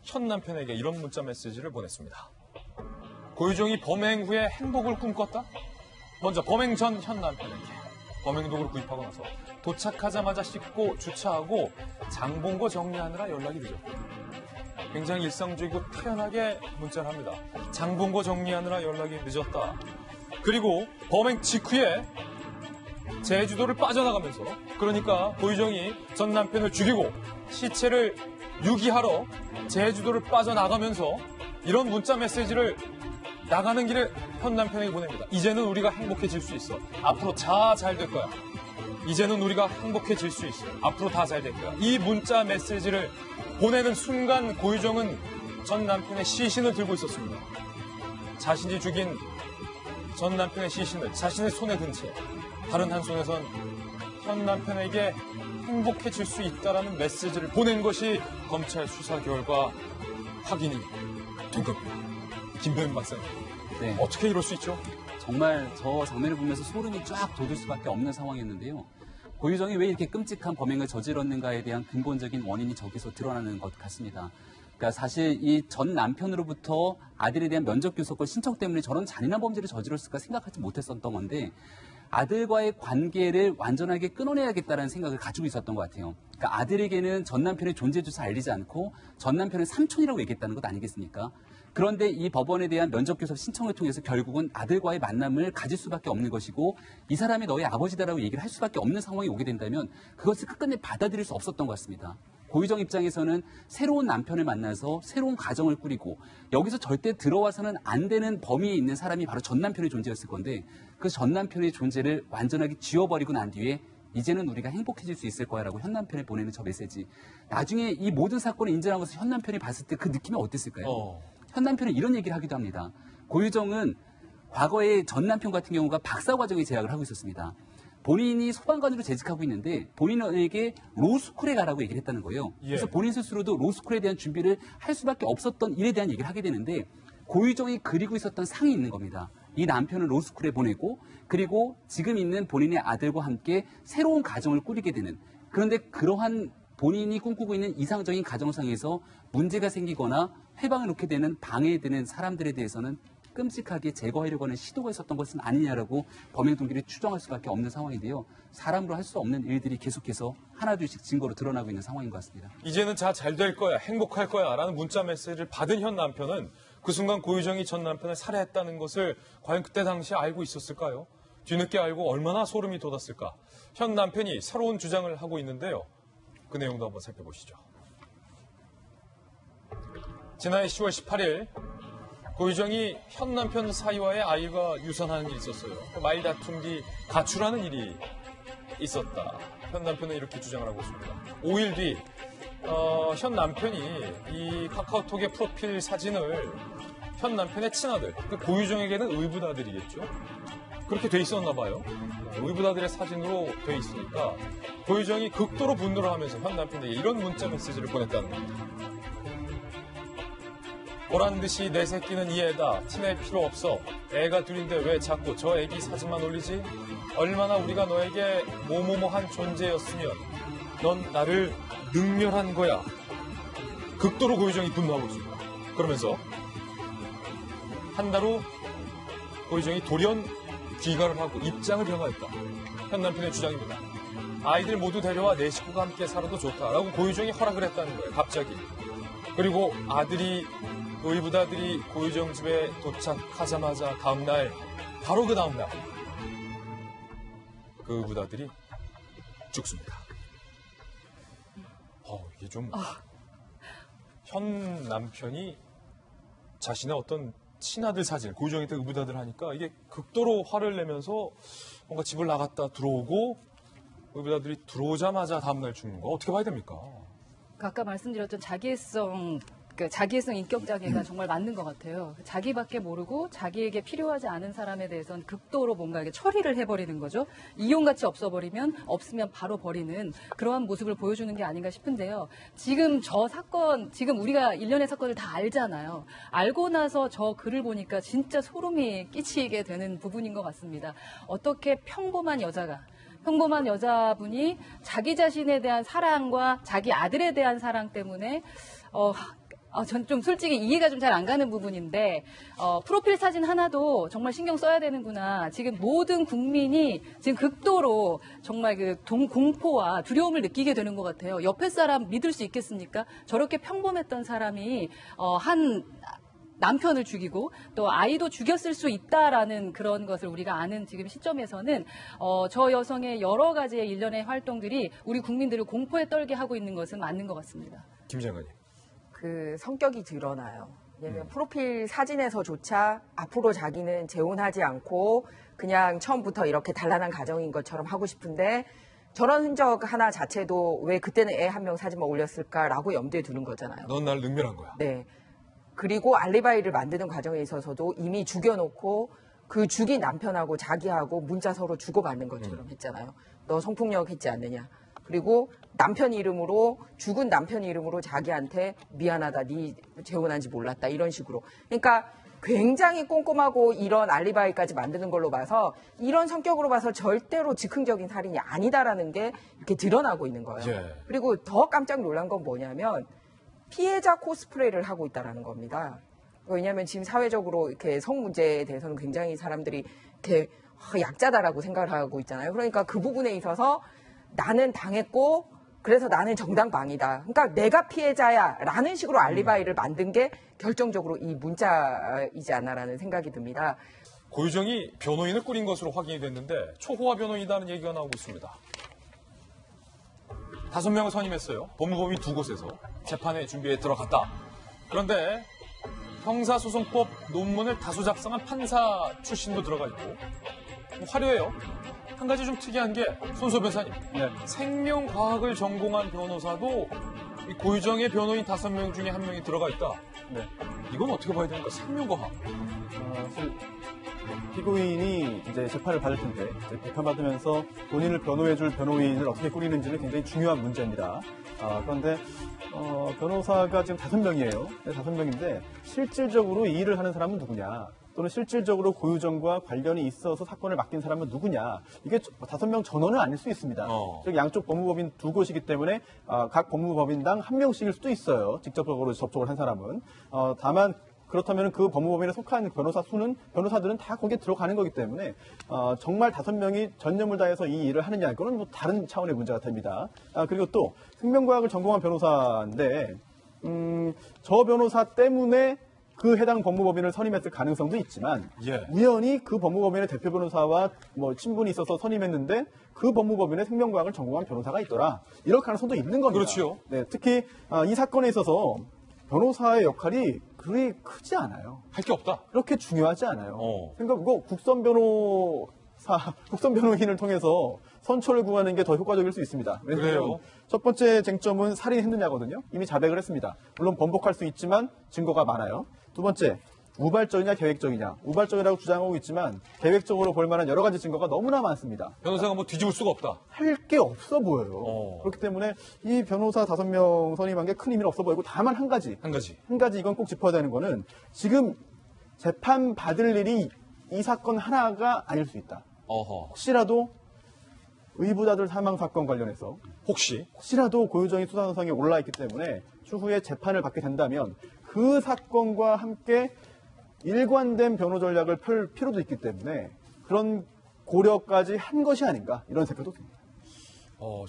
Speaker 1: 현 남편에게 이런 문자 메시지를 보냈습니다. 고유정이 범행 후에 행복을 꿈꿨다? 먼저 범행 전 현 남편에게 범행 도구를 구입하고 나서 도착하자마자 씻고 주차하고 장본거 정리하느라 연락이 늦었다. 굉장히 일상적이고 태연하게 문자를 합니다. 장본거 정리하느라 연락이 늦었다. 그리고 범행 직후에 제주도를 빠져나가면서 그러니까 고유정이 전 남편을 죽이고 시체를 유기하러 제주도를 빠져나가면서 이런 문자 메시지를 나가는 길에 현 남편에게 보냅니다. 이제는 우리가 행복해질 수 있어. 앞으로 다 잘 될 거야. 이제는 우리가 행복해질 수 있어. 앞으로 다 잘 될 거야. 이 문자 메시지를 보내는 순간 고유정은 전 남편의 시신을 들고 있었습니다. 자신이 죽인 전 남편의 시신을 자신의 손에 든 채 다른 한 손에선 현 남편에게 행복해질 수 있다라는 메시지를 보낸 것이 검찰 수사 결과 확인이 된 겁니다. 김병민 박사님,
Speaker 5: 네.
Speaker 1: 어떻게 이럴 수 있죠?
Speaker 5: 정말 저 장면을 보면서 소름이 쫙 돋을 수밖에 없는 상황이었는데요. 고유정이 왜 이렇게 끔찍한 범행을 저질렀는가에 대한 근본적인 원인이 저기서 드러나는 것 같습니다. 그러니까 사실 이 전 남편으로부터 아들에 대한 면접 교섭권 신청 때문에 저런 잔인한 범죄를 저질렀을까 생각하지 못했었던 건데 아들과의 관계를 완전하게 끊어내야겠다는 생각을 가지고 있었던 것 같아요. 그러니까 아들에게는 전 남편의 존재조차 알리지 않고 전 남편은 삼촌이라고 얘기했다는 것 아니겠습니까? 그런데 이 법원에 대한 면접교섭 신청을 통해서 결국은 아들과의 만남을 가질 수밖에 없는 것이고 이 사람이 너의 아버지다라고 얘기를 할 수밖에 없는 상황이 오게 된다면 그것을 끝끝내 받아들일 수 없었던 것 같습니다. 고유정 입장에서는 새로운 남편을 만나서 새로운 가정을 꾸리고 여기서 절대 들어와서는 안 되는 범위에 있는 사람이 바로 전 남편의 존재였을 건데 그 전 남편의 존재를 완전하게 지워버리고 난 뒤에 이제는 우리가 행복해질 수 있을 거야라고 현 남편에 보내는 저 메시지. 나중에 이 모든 사건을 인정한 것을 현 남편이 봤을 때 그 느낌이 어땠을까요? 현 남편은 이런 얘기를 하기도 합니다. 고유정은 과거에 전 남편 같은 경우가 박사과정에 재학을 하고 있었습니다. 본인이 소방관으로 재직하고 있는데 본인에게 로스쿨에 가라고 얘기를 했다는 거예요. 그래서 본인 스스로도 로스쿨에 대한 준비를 할 수밖에 없었던 일에 대한 얘기를 하게 되는데 고유정이 그리고 있었던 상이 있는 겁니다. 이 남편을 로스쿨에 보내고 그리고 지금 있는 본인의 아들과 함께 새로운 가정을 꾸리게 되는 그런데 그러한 본인이 꿈꾸고 있는 이상적인 가정상에서 문제가 생기거나 회방을 놓게 되는 방해되는 사람들에 대해서는 끔찍하게 제거하려고 하는 시도가 있었던 것은 아니냐라고 범행 동기를 추정할 수밖에 없는 상황인데요. 사람으로 할 수 없는 일들이 계속해서 하나둘씩 증거로 드러나고 있는 상황인 것 같습니다.
Speaker 1: 이제는 다 잘 될 거야, 행복할 거야 라는 문자 메시지를 받은 현 남편은 그 순간 고유정이 전 남편을 살해했다는 것을 과연 그때 당시에 알고 있었을까요? 뒤늦게 알고 얼마나 소름이 돋았을까? 현 남편이 새로운 주장을 하고 있는데요. 그 내용도 한번 살펴보시죠. 지난해 10월 18일 고유정이 현 남편 사이와의 아이가 유산하는 일이 있었어요. 말다툼 뒤 가출하는 일이 있었다. 현 남편은 이렇게 주장을 하고 있습니다. 5일 뒤 현 남편이 이 카카오톡의 프로필 사진을 현 남편의 친아들, 그 고유정에게는 의붓아들이겠죠. 그렇게 돼 있었나 봐요. 의붓아들의 사진으로 돼 있으니까 고유정이 극도로 분노를 하면서 현 남편에게 이런 문자 메시지를 보냈다는 겁니다. 보란 듯이 내 새끼는 이 애다. 티낼 필요 없어. 애가 둘인데 왜 자꾸 저 애기 사진만 올리지? 얼마나 우리가 너에게 뭐뭐뭐한 존재였으면 넌 나를 능멸한 거야. 극도로 고유정이 분노하고 있습니다. 그러면서 한 달 후 고유정이 돌연 귀가를 하고 입장을 변화했다. 현 남편의 주장입니다. 아이들 모두 데려와 내 식구가 함께 살아도 좋다라고 고유정이 허락을 했다는 거예요. 갑자기. 그리고 의붓아들이 고유정 집에 도착하자마자 다음날, 바로 그 다음날 그 의붓아들이 죽습니다. 이게 좀 현 남편이 자신의 어떤 친아들 사진, 고유정한테 의붓아들 하니까 이게 극도로 화를 내면서 뭔가 집을 나갔다 들어오고 의붓아들이 들어오자마자 다음날 죽는 거 어떻게 봐야 됩니까?
Speaker 7: 아까 말씀드렸던 자기애성 인격 장애가 정말 맞는 것 같아요. 자기밖에 모르고 자기에게 필요하지 않은 사람에 대해서는 극도로 뭔가 이렇게 처리를 해버리는 거죠. 이용같이 없어버리면 없으면 바로 버리는 그러한 모습을 보여주는 게 아닌가 싶은데요. 지금 저 사건, 지금 우리가 일련의 사건을 다 알잖아요. 알고 나서 저 글을 보니까 진짜 소름이 끼치게 되는 부분인 것 같습니다. 어떻게 평범한 여자분이 자기 자신에 대한 사랑과 자기 아들에 대한 사랑 때문에 전 좀 솔직히 이해가 좀 잘 안 가는 부분인데 프로필 사진 하나도 정말 신경 써야 되는구나. 지금 모든 국민이 지금 극도로 정말 그 공포와 두려움을 느끼게 되는 것 같아요. 옆에 사람 믿을 수 있겠습니까? 저렇게 평범했던 사람이 한 남편을 죽이고 또 아이도 죽였을 수 있다라는 그런 것을 우리가 아는 지금 시점에서는 저 여성의 여러 가지의 일련의 활동들이 우리 국민들을 공포에 떨게 하고 있는 것은 맞는 것 같습니다.
Speaker 1: 김장관님.
Speaker 2: 그 성격이 드러나요. 왜냐면 프로필 사진에서조차 앞으로 자기는 재혼하지 않고 그냥 처음부터 이렇게 단란한 가정인 것처럼 하고 싶은데 저런 흔적 하나 자체도 왜 그때는 애 한 명 사진만 올렸을까라고 염두에 두는 거잖아요.
Speaker 1: 넌 날 능멸한 거야.
Speaker 2: 네. 그리고 알리바이를 만드는 과정에 있어서도 이미 죽여놓고 그 죽인 남편하고 자기하고 문자 서로 주고받는 것처럼 했잖아요. 너 성폭력 했지 않느냐. 그리고 남편 이름으로 죽은 남편 이름으로 자기한테 미안하다. 네 재혼한지 몰랐다. 이런 식으로. 그러니까 굉장히 꼼꼼하고 이런 알리바이까지 만드는 걸로 봐서 이런 성격으로 봐서 절대로 즉흥적인 살인이 아니다라는 게 이렇게 드러나고 있는 거예요.
Speaker 1: 예.
Speaker 2: 그리고 더 깜짝 놀란 건 뭐냐면 피해자 코스프레를 하고 있다라는 겁니다. 왜냐하면 지금 사회적으로 이렇게 성 문제에 대해서는 굉장히 사람들이 이렇게 약자다라고 생각을 하고 있잖아요. 그러니까 그 부분에 있어서 나는 당했고 그래서 나는 정당방위다. 그러니까 내가 피해자야라는 식으로 알리바이를 만든 게 결정적으로 이 문자이지 않나라는 생각이 듭니다.
Speaker 1: 고유정이 변호인을 꾸린 것으로 확인이 됐는데 초호화 변호인이라는 얘기가 나오고 있습니다. 5명을 선임했어요. 법무법인 2곳에서 재판에 준비에 들어갔다. 그런데 형사소송법 논문을 다수 작성한 판사 출신도 들어가 있고 화려해요. 한 가지 좀 특이한 게 손소 변사님, 생명과학을 전공한 변호사도 이 고유정의 변호인 5명 중에 1명이 들어가 있다.
Speaker 8: 네.
Speaker 1: 이건 어떻게 봐야 됩니까? 생명과학.
Speaker 8: 사실 피고인이 이제 재판을 받을 텐데 재판받으면서 본인을 변호해줄 변호인을 어떻게 꾸리는지는 굉장히 중요한 문제입니다. 그런데 변호사가 지금 5명이에요. 5명인데 실질적으로 이 일을 하는 사람은 누구냐? 또는 실질적으로 고유정과 관련이 있어서 사건을 맡긴 사람은 누구냐? 이게 5명 전원은 아닐 수 있습니다. 즉 양쪽 법무법인 2곳이기 때문에 각 법무법인당 1명씩일 수도 있어요. 직접적으로 접촉을 한 사람은. 다만 그렇다면 그 법무법인에 속한 변호사들은 다 거기에 들어가는 거기 때문에 정말 5명이 전념을 다해서 이 일을 하느냐 이거는 뭐 다른 차원의 문제가 됩니다. 그리고 또 생명과학을 전공한 변호사인데 저 변호사 때문에 그 해당 법무법인을 선임했을 가능성도 있지만 우연히 그 법무법인의 대표 변호사와 뭐 친분이 있어서 선임했는데 그 법무법인에 생명과학을 전공한 변호사가 있더라. 이럴 가능성도 있는 겁니다.
Speaker 1: 그렇죠.
Speaker 8: 네, 특히 이 사건에 있어서 변호사의 역할이 그리 크지 않아요.
Speaker 1: 할 게 없다.
Speaker 8: 그렇게 중요하지 않아요. 그러니까 그거 국선 변호인을 통해서 선처를 구하는 게 더 효과적일 수 있습니다.
Speaker 1: 그래요?
Speaker 8: 첫 번째 쟁점은 살인했느냐거든요. 이미 자백을 했습니다. 물론 번복할 수 있지만 증거가 많아요. 두 번째, 우발적이냐 계획적이냐. 우발적이라고 주장하고 있지만 계획적으로 볼 만한 여러 가지 증거가 너무나 많습니다.
Speaker 1: 변호사가 뭐 뒤집을 수가 없다.
Speaker 8: 할 게 없어 보여요. 그렇기 때문에 이 변호사 5명 선임한 게 큰 의미는 없어 보이고 다만 한 가지 이건 꼭 짚어야 되는 거는 지금 재판 받을 일이 이 사건 하나가 아닐 수 있다. 혹시라도 의부자들 사망 사건 관련해서 혹시라도 고유정이 수사 선상에 올라 있기 때문에 추후에 재판을 받게 된다면 그 사건과 함께 일관된 변호 전략을 펼 필요도 있기 때문에 그런 고려까지 한 것이 아닌가 이런 생각도 듭니다.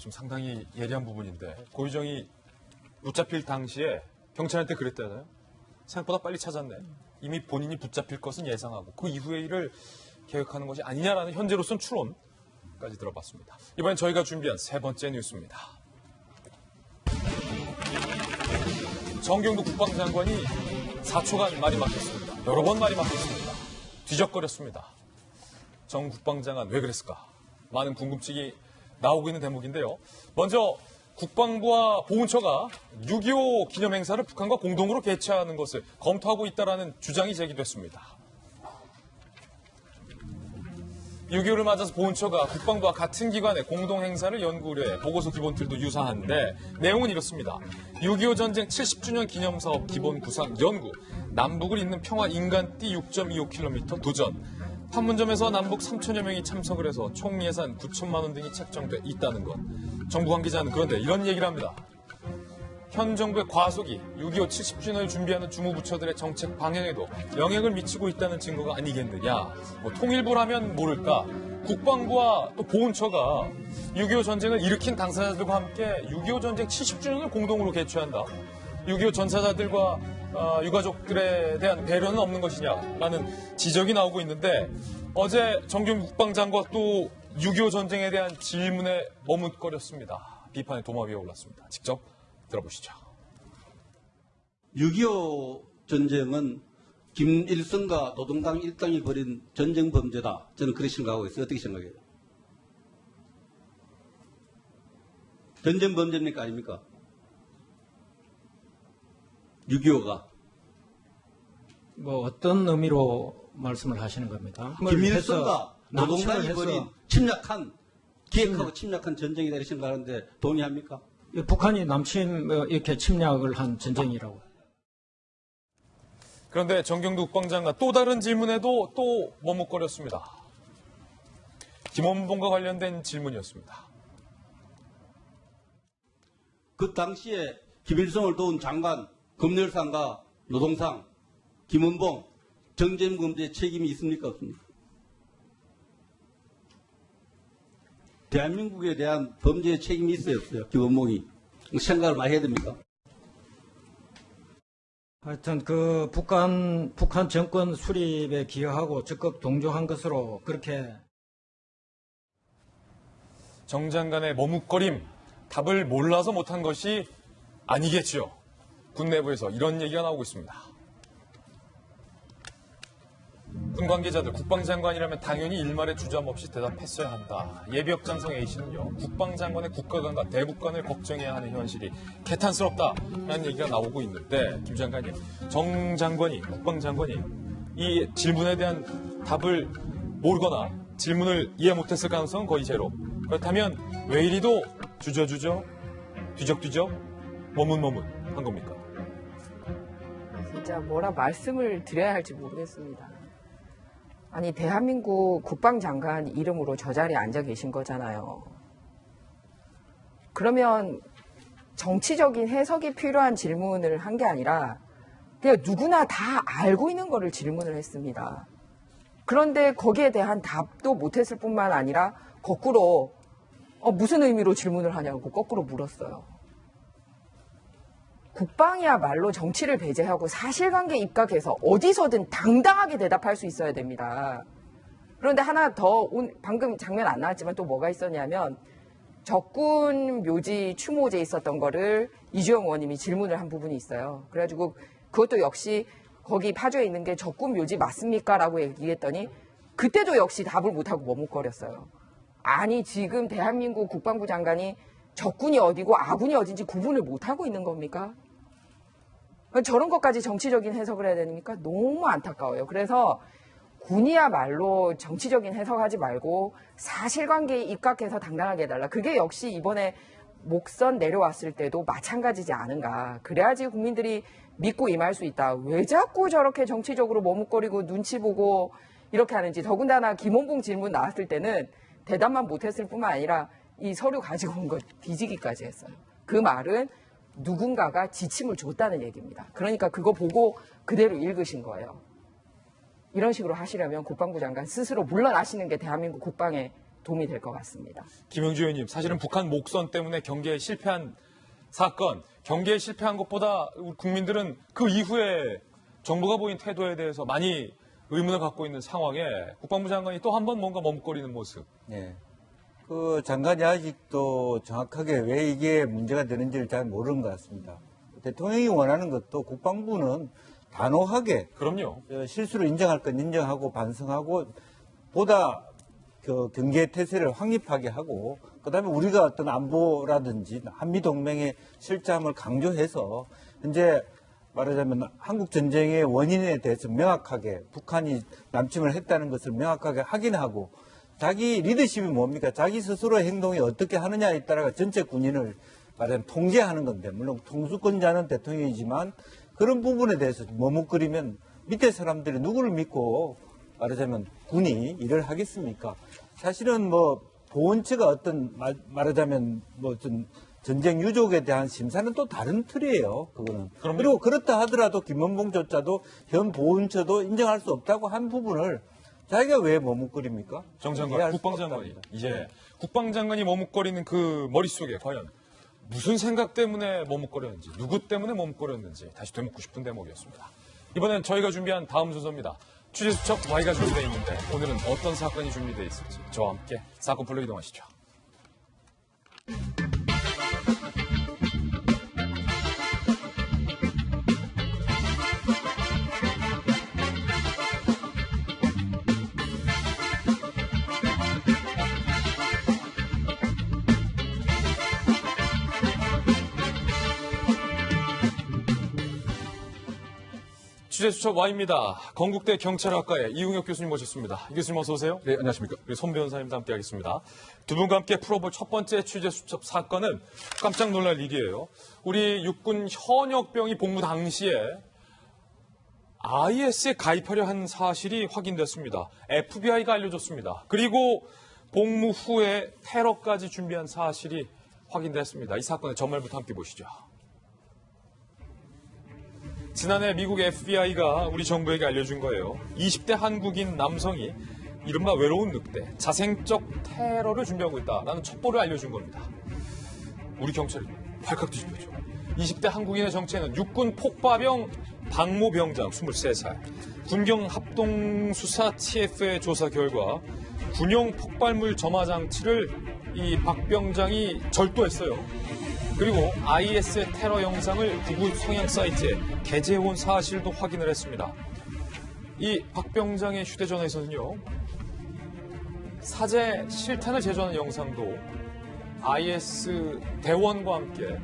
Speaker 1: 좀 상당히 예리한 부분인데 고유정이 붙잡힐 당시에 경찰한테 그랬다잖아요. 생각보다 빨리 찾았네. 이미 본인이 붙잡힐 것은 예상하고 그 이후의 일을 계획하는 것이 아니냐라는 현재로서는 추론까지 들어봤습니다. 이번엔 저희가 준비한 3번째 뉴스입니다. 정경도 국방장관이 4초간 말이 막혔습니다. 여러 번 말이 막혔습니다. 뒤적거렸습니다. 정 국방장관 왜 그랬을까? 많은 궁금증이 나오고 있는 대목인데요. 먼저 국방부와 보훈처가 6.25 기념행사를 북한과 공동으로 개최하는 것을 검토하고 있다는 주장이 제기됐습니다. 6.25를 맞아서 보훈처가 국방부와 같은 기관의 공동행사를 연구해 보고서 기본틀도 유사한데 내용은 이렇습니다. 6.25 전쟁 70주년 기념사업 기본 구상 연구, 남북을 잇는 평화 인간띠 6.25km 도전, 판문점에서 남북 3천여 명이 참석을 해서 총 예산 9천만 원 등이 책정돼 있다는 것. 정부 관계자는 그런데 이런 얘기를 합니다. 현 정부의 과속이 6.25 70주년을 준비하는 주무부처들의 정책 방향에도 영향을 미치고 있다는 증거가 아니겠느냐. 통일부라면 모를까. 국방부와 또 보훈처가 6.25 전쟁을 일으킨 당사자들과 함께 6.25 전쟁 70주년을 공동으로 개최한다. 6.25 전사자들과 유가족들에 대한 배려는 없는 것이냐라는 지적이 나오고 있는데 어제 정경심 국방장관 또 6.25 전쟁에 대한 질문에 머뭇거렸습니다. 비판의 도마 위에 올랐습니다. 직접 들어보시죠.
Speaker 9: 6.25 전쟁은 김일성과 노동당 일당이 벌인 전쟁 범죄다. 저는 그렇게 생각하고 있어요. 어떻게 생각해요? 전쟁 범죄입니까? 아닙니까? 6.25가.
Speaker 10: 뭐 어떤 의미로 말씀을 하시는 겁니까?
Speaker 9: 김일성과
Speaker 10: 남침을
Speaker 9: 노동당이
Speaker 10: 해서
Speaker 9: 벌인 침략한, 기획하고 침략한 전쟁이다 이렇게 생각하는데 동의합니까?
Speaker 10: 북한이 남침 이렇게 침략을 한 전쟁이라고.
Speaker 1: 그런데 정경두 국방장관 또 다른 질문에도 또 머뭇거렸습니다. 김원봉과 관련된 질문이었습니다.
Speaker 9: 그 당시에 김일성을 도운 장관, 검열상과 노동상, 김원봉, 정전범죄 책임이 있습니까? 없습니까? 대한민국에 대한 범죄의 책임이 있어요? 없어요? 김원봉이. 생각을 많이 해야 됩니까?
Speaker 10: 하여튼 그 북한 정권 수립에 기여하고 적극 동조한 것으로 그렇게.
Speaker 1: 정 장관의 머뭇거림, 답을 몰라서 못한 것이 아니겠지요. 군 내부에서 이런 얘기가 나오고 있습니다. 군 관계자들, 국방장관이라면 당연히 일말의 주저함 없이 대답했어야 한다. 예비역 장성 A씨는요, 국방장관의 국가관과 대북관을 걱정해야 하는 현실이 개탄스럽다라는 얘기가 나오고 있는데, 김 장관님, 정 장관이, 국방장관이 이 질문에 대한 답을 모르거나 질문을 이해 못했을 가능성은 거의 제로. 그렇다면 왜 이리도 주저주저, 뒤적뒤적, 머뭇머뭇한 겁니까?
Speaker 2: 진짜 뭐라 말씀을 드려야 할지 모르겠습니다. 아니, 대한민국 국방장관 이름으로 저 자리에 앉아 계신 거잖아요. 그러면 정치적인 해석이 필요한 질문을 한 게 아니라 그냥 누구나 다 알고 있는 거를 질문을 했습니다. 그런데 거기에 대한 답도 못했을 뿐만 아니라 거꾸로 무슨 의미로 질문을 하냐고 거꾸로 물었어요. 국방이야말로 정치를 배제하고 사실관계에 입각해서 어디서든 당당하게 대답할 수 있어야 됩니다. 그런데 하나 더, 방금 장면 안 나왔지만 또 뭐가 있었냐면 적군 묘지 추모제에 있었던 거를 이주영 의원님이 질문을 한 부분이 있어요. 그래가지고 그것도 역시 거기 파주에 있는 게 적군 묘지 맞습니까? 라고 얘기했더니 그때도 역시 답을 못하고 머뭇거렸어요. 아니, 지금 대한민국 국방부 장관이 적군이 어디고 아군이 어딘지 구분을 못하고 있는 겁니까? 저런 것까지 정치적인 해석을 해야 되니까 너무 안타까워요. 그래서 군이야말로 정치적인 해석하지 말고 사실관계에 입각해서 당당하게 해달라. 그게 역시 이번에 목선 내려왔을 때도 마찬가지지 않은가. 그래야지 국민들이 믿고 임할 수 있다. 왜 자꾸 저렇게 정치적으로 머뭇거리고 눈치 보고 이렇게 하는지. 더군다나 김원봉 질문 나왔을 때는 대답만 못했을 뿐만 아니라 이 서류 가지고 온 거 뒤지기까지 했어요. 그 말은 누군가가 지침을 줬다는 얘기입니다. 그러니까 그거 보고 그대로 읽으신 거예요. 이런 식으로 하시려면 국방부 장관 스스로 물러나시는 게 대한민국 국방에 도움이 될 것 같습니다.
Speaker 1: 김영주 의원님, 사실은 북한 목선 때문에 경계에 실패한 사건, 경계에 실패한 것보다 우리 국민들은 그 이후에 정부가 보인 태도에 대해서 많이 의문을 갖고 있는 상황에 국방부 장관이 또 한 번 뭔가 머뭇거리는 모습.
Speaker 4: 네. 그 장관이 아직도 정확하게 왜 이게 문제가 되는지를 잘 모르는 것 같습니다. 대통령이 원하는 것도 국방부는 단호하게
Speaker 1: 그럼요.
Speaker 4: 실수를 인정할 건 인정하고 반성하고 보다 그 경계 태세를 확립하게 하고 그다음에 우리가 어떤 안보라든지 한미동맹의 실장을 강조해서 현재 말하자면 한국 전쟁의 원인에 대해서 명확하게 북한이 남침을 했다는 것을 명확하게 확인하고 자기 리더십이 뭡니까? 자기 스스로의 행동이 어떻게 하느냐에 따라 전체 군인을 말하자면 통제하는 건데 물론 통수권자는 대통령이지만 그런 부분에 대해서 머뭇거리면 밑에 사람들이 누구를 믿고 말하자면 군이 일을 하겠습니까? 사실은 뭐 보훈처가 어떤 말하자면 뭐 좀 전쟁 유족에 대한 심사는 또 다른 틀이에요. 그거는. 그리고 그렇다 하더라도 김원봉조차도 현 보훈처도 인정할 수 없다고 한 부분을 자기가 왜 머뭇거립니까?
Speaker 1: 정 장관, 국방장관이. 국방장관이 머뭇거리는 그 머릿속에 과연 무슨 생각 때문에 머뭇거렸는지, 누구 때문에 머뭇거렸는지 다시 되묻고 싶은 대목이었습니다. 이번엔 저희가 준비한 다음 순서입니다. 취재수첩 Y가 준비되어 있는데 오늘은 어떤 사건이 준비되어 있을지 저와 함께 사건풀로 이동하시죠. 취재수첩 Y입니다. 건국대 경찰학과의 이웅혁 교수님 모셨습니다. 이 교수님 어서 오세요.
Speaker 11: 네, 안녕하십니까.
Speaker 1: 그리고 손 변호사님도 함께 하겠습니다. 두 분과 함께 풀어볼 첫 번째 취재수첩 사건은 깜짝 놀랄 일이에요. 우리 육군 현역병이 복무 당시에 IS에 가입하려 한 사실이 확인됐습니다. FBI가 알려줬습니다. 그리고 복무 후에 테러까지 준비한 사실이 확인됐습니다. 이 사건의 전말부터 함께 보시죠. 지난해 미국 FBI가 우리 정부에게 알려준 거예요. 20대 한국인 남성이 이른바 외로운 늑대, 자생적 테러를 준비하고 있다라는 첩보를 알려준 겁니다. 우리 경찰이 발칵 뒤집혔죠. 20대 한국인의 정체는 육군 폭파병 박모 병장 23살. 군경 합동수사 TF의 조사 결과 군용 폭발물 점화 장치를 이 박 병장이 절도했어요. 그리고 IS의 테러 영상을 구구 성향 사이트에 게재해온 사실도 확인을 했습니다. 이 박 병장의 휴대전화에서는요, 사제 실탄을 제조하는 영상도 IS 대원과 함께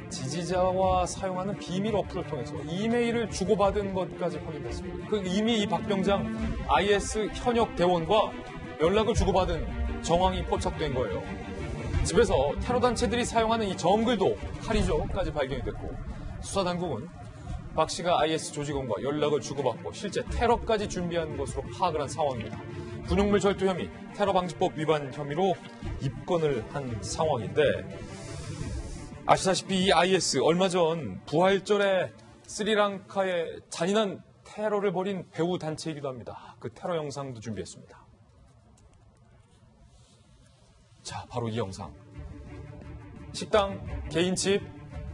Speaker 1: 지지자와 사용하는 비밀 어플을 통해서 이메일을 주고받은 것까지 확인됐습니다. 이미 이 박 병장 IS 현역 대원과 연락을 주고받은 정황이 포착된 거예요. 집에서 테러 단체들이 사용하는 이 정글도 칼이죠까지 발견이 됐고, 수사당국은 박 씨가 IS 조직원과 연락을 주고받고 실제 테러까지 준비한 것으로 파악을 한 상황입니다. 군용물 절도 혐의, 테러방지법 위반 혐의로 입건을 한 상황인데, 아시다시피 이 IS 얼마 전 부활절에 스리랑카에 잔인한 테러를 벌인 배후 단체이기도 합니다. 그 테러 영상도 준비했습니다. 자, 바로 이 영상. 식당, 개인집,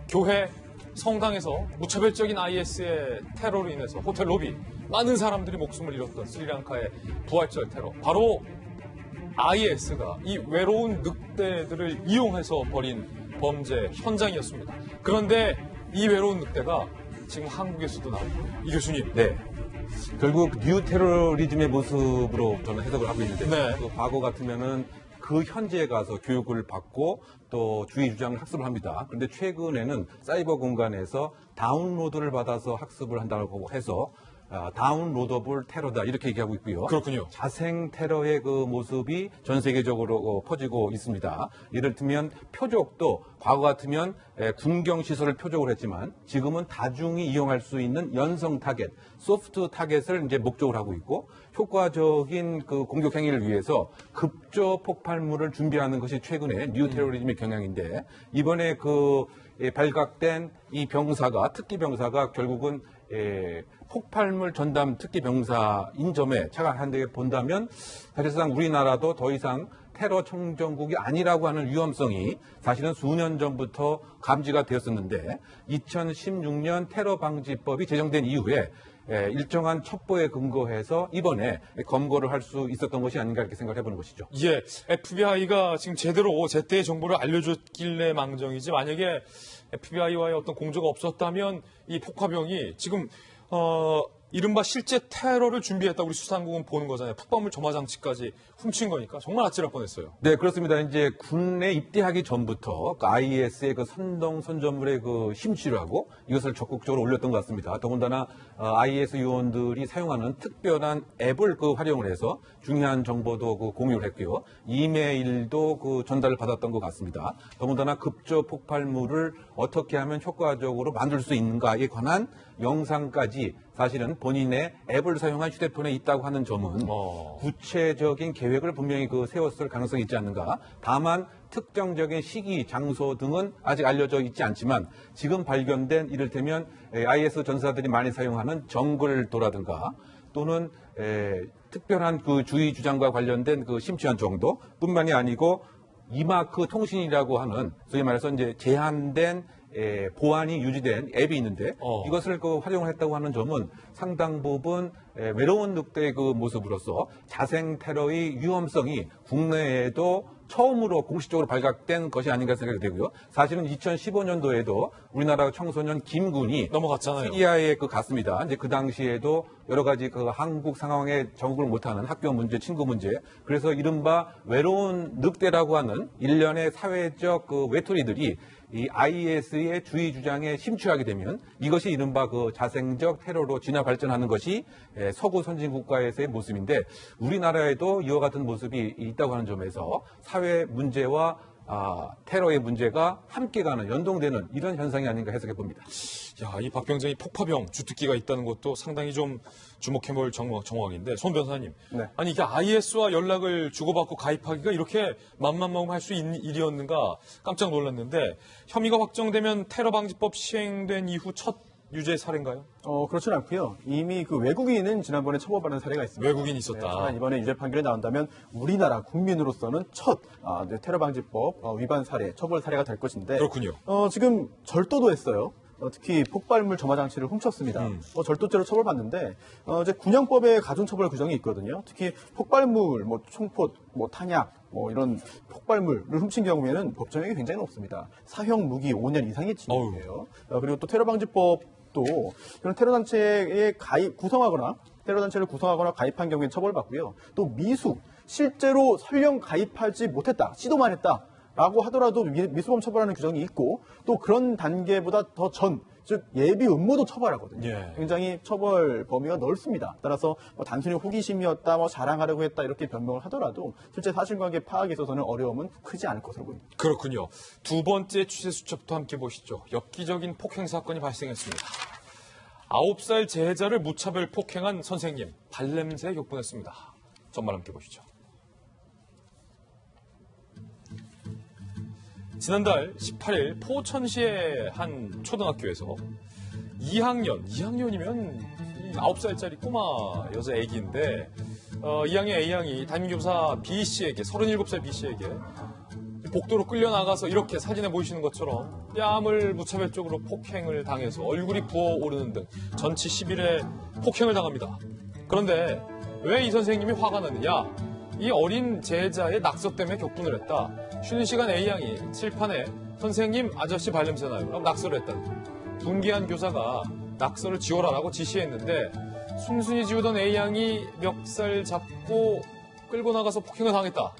Speaker 1: 교회, 성당에서 무차별적인 IS의 테러로 인해서 호텔 로비, 많은 사람들이 목숨을 잃었던 스리랑카의 부활절 테러. 바로 IS가 이 외로운 늑대들을 이용해서 벌인 범죄 현장이었습니다. 그런데 이 외로운 늑대가 지금 한국에서도 나오고 있고요. 이 교수님.
Speaker 11: 네. 결국 뉴 테러리즘의 모습으로 저는 해석을 하고 있는데,
Speaker 1: 네.
Speaker 11: 그 과거 같으면은 그 현지에 가서 교육을 받고 또 주의 주장을 학습을 합니다. 그런데 최근에는 사이버 공간에서 다운로드를 받아서 학습을 한다고 해서 다운로더블 테러다 이렇게 얘기하고 있고요.
Speaker 1: 그렇군요.
Speaker 11: 자생 테러의 그 모습이 전 세계적으로 퍼지고 있습니다. 예를 들면 표적도 과거 같으면 군경 시설을 표적으로 했지만 지금은 다중이 이용할 수 있는 연성 타겟, 소프트 타겟을 이제 목적으로 하고 있고, 효과적인 그 공격 행위를 위해서 급조 폭발물을 준비하는 것이 최근에 뉴 테러리즘의 경향인데, 이번에 그 발각된 이 병사가, 특기 병사가 결국은 폭발물 전담 특기 병사인 점에 착안한데 본다면 사실상 우리나라도 더 이상 테러 청정국이 아니라고 하는 위험성이 사실은 수년 전부터 감지가 되었었는데, 2016년 테러 방지법이 제정된 이후에 일정한 첩보에 근거해서 이번에 검거를 할 수 있었던 것이 아닌가 이렇게 생각을 해보는 것이죠.
Speaker 1: 예, FBI가 지금 제대로 제때의 정보를 알려줬길래 망정이지, 만약에 FBI와의 어떤 공조가 없었다면 이 폭파병이 지금 이른바 실제 테러를 준비했다 우리 수사당국은 보는 거잖아요. 폭발물 점화 장치까지 훔친 거니까 정말 아찔할 뻔했어요.
Speaker 11: 네, 그렇습니다. 이제 군에 입대하기 전부터 그 IS의 그 선전물의 그 심취를 하고 이것을 적극적으로 올렸던 것 같습니다. 더군다나 IS 요원들이 사용하는 특별한 앱을 그 활용을 해서 중요한 정보도 그 공유를 했고요. 이메일도 그 전달을 받았던 것 같습니다. 더군다나 급조 폭발물을 어떻게 하면 효과적으로 만들 수 있는가에 관한 영상까지 사실은 본인의 앱을 사용한 휴대폰에 있다고 하는 점은 구체적인 계획을 분명히 그 세웠을 가능성이 있지 않는가. 다만 특정적인 시기, 장소 등은 아직 알려져 있지 않지만 지금 발견된 이를테면 IS 전사들이 많이 사용하는 정글도라든가 또는 특별한 그 주의 주장과 관련된 그 심취한 정도뿐만이 아니고 이마크 통신이라고 하는 소위 말해서 이제 제한된 보안이 유지된 앱이 있는데 이것을 그 활용했다고 하는 점은 상당 부분 외로운 늑대의 그 모습으로서 자생 테러의 위험성이 국내에도 처음으로 공식적으로 발각된 것이 아닌가 생각이 되고요. 사실은 2015년도에도 우리나라 청소년 김군이
Speaker 1: 넘어갔잖아요.
Speaker 11: 시리아에 갔습니다. 이제 그 당시에도 여러 가지 그 한국 상황에 적응을 못하는 학교 문제, 친구 문제, 그래서 이른바 외로운 늑대라고 하는 일련의 사회적 그 외톨이들이 이 IS의 주의 주장에 심취하게 되면 이것이 이른바 그 자생적 테러로 진화 발전하는 것이 서구 선진 국가에서의 모습인데 우리나라에도 이와 같은 모습이 있다고 하는 점에서 사회 문제와 테러의 문제가 함께 가는, 연동되는 이런 현상이 아닌가 해석해 봅니다.
Speaker 1: 야, 이 박병정이 폭파병 주특기가 있다는 것도 상당히 좀 주목해볼 정황인데, 손 변호사님.
Speaker 8: 네.
Speaker 1: 아니, 이게 IS와 연락을 주고받고 가입하기가 이렇게 맘만 먹으면 할 수 있는 일이었는가 깜짝 놀랐는데, 혐의가 확정되면 테러방지법 시행된 이후 첫 유죄 사례인가요?
Speaker 8: 그렇진 않고요. 이미 그 외국인은 지난번에 처벌받은 사례가 있습니다.
Speaker 1: 외국인이 있었다.
Speaker 8: 하지만 이번에 유죄 판결이 나온다면 우리나라 국민으로서는 첫 테러방지법 위반 사례, 처벌 사례가 될 것인데.
Speaker 1: 그렇군요.
Speaker 8: 지금 절도도 했어요. 특히 폭발물 점화 장치를 훔쳤습니다. 절도죄로 처벌받는데 이제 군형법에 가중처벌 규정이 있거든요. 특히 폭발물, 총포, 탄약, 이런 폭발물을 훔친 경우에는 법정형이 굉장히 높습니다. 사형 무기 5년 이상의 징역이에요. 그리고 또 테러방지법도 이런 테러단체에 구성하거나 테러단체를 구성하거나 가입한 경우에 처벌받고요. 또 미수, 실제로 설령 가입하지 못했다, 시도만 했다. 라고 하더라도 미수범 처벌하는 규정이 있고 또 그런 단계보다 더 전, 즉 예비 음모도 처벌하거든요.
Speaker 1: 예.
Speaker 8: 굉장히 처벌 범위가 넓습니다. 따라서 단순히 호기심이었다, 자랑하려고 했다 이렇게 변명을 하더라도 실제 사실관계 파악에 있어서는 어려움은 크지 않을 것으로 보입니다.
Speaker 1: 그렇군요. 두 번째 취재 수첩도 함께 보시죠. 엽기적인 폭행 사건이 발생했습니다. 9살 제자를 무차별 폭행한 선생님, 발냄새 격분했습니다. 전말 함께 보시죠. 지난달 18일 포천시의 한 초등학교에서 2학년이면 9살짜리 꼬마 여자 애기인데 2학년 A양이 담임교사 B씨에게 37살 B씨에게 복도로 끌려나가서 이렇게 사진에 보이시는 것처럼 뺨을 무차별적으로 폭행을 당해서 얼굴이 부어오르는 등 전치 10일의 폭행을 당합니다. 그런데 왜 이 선생님이 화가 났느냐? 이 어린 제자의 낙서 때문에 격분을 했다. 쉬는 시간 A양이 칠판에 선생님 아저씨 발냄새 나요. 라고 낙서를 했다. 분개한 교사가 낙서를 지워라라고 지시했는데 순순히 지우던 A양이 멱살 잡고 끌고 나가서 폭행을 당했다.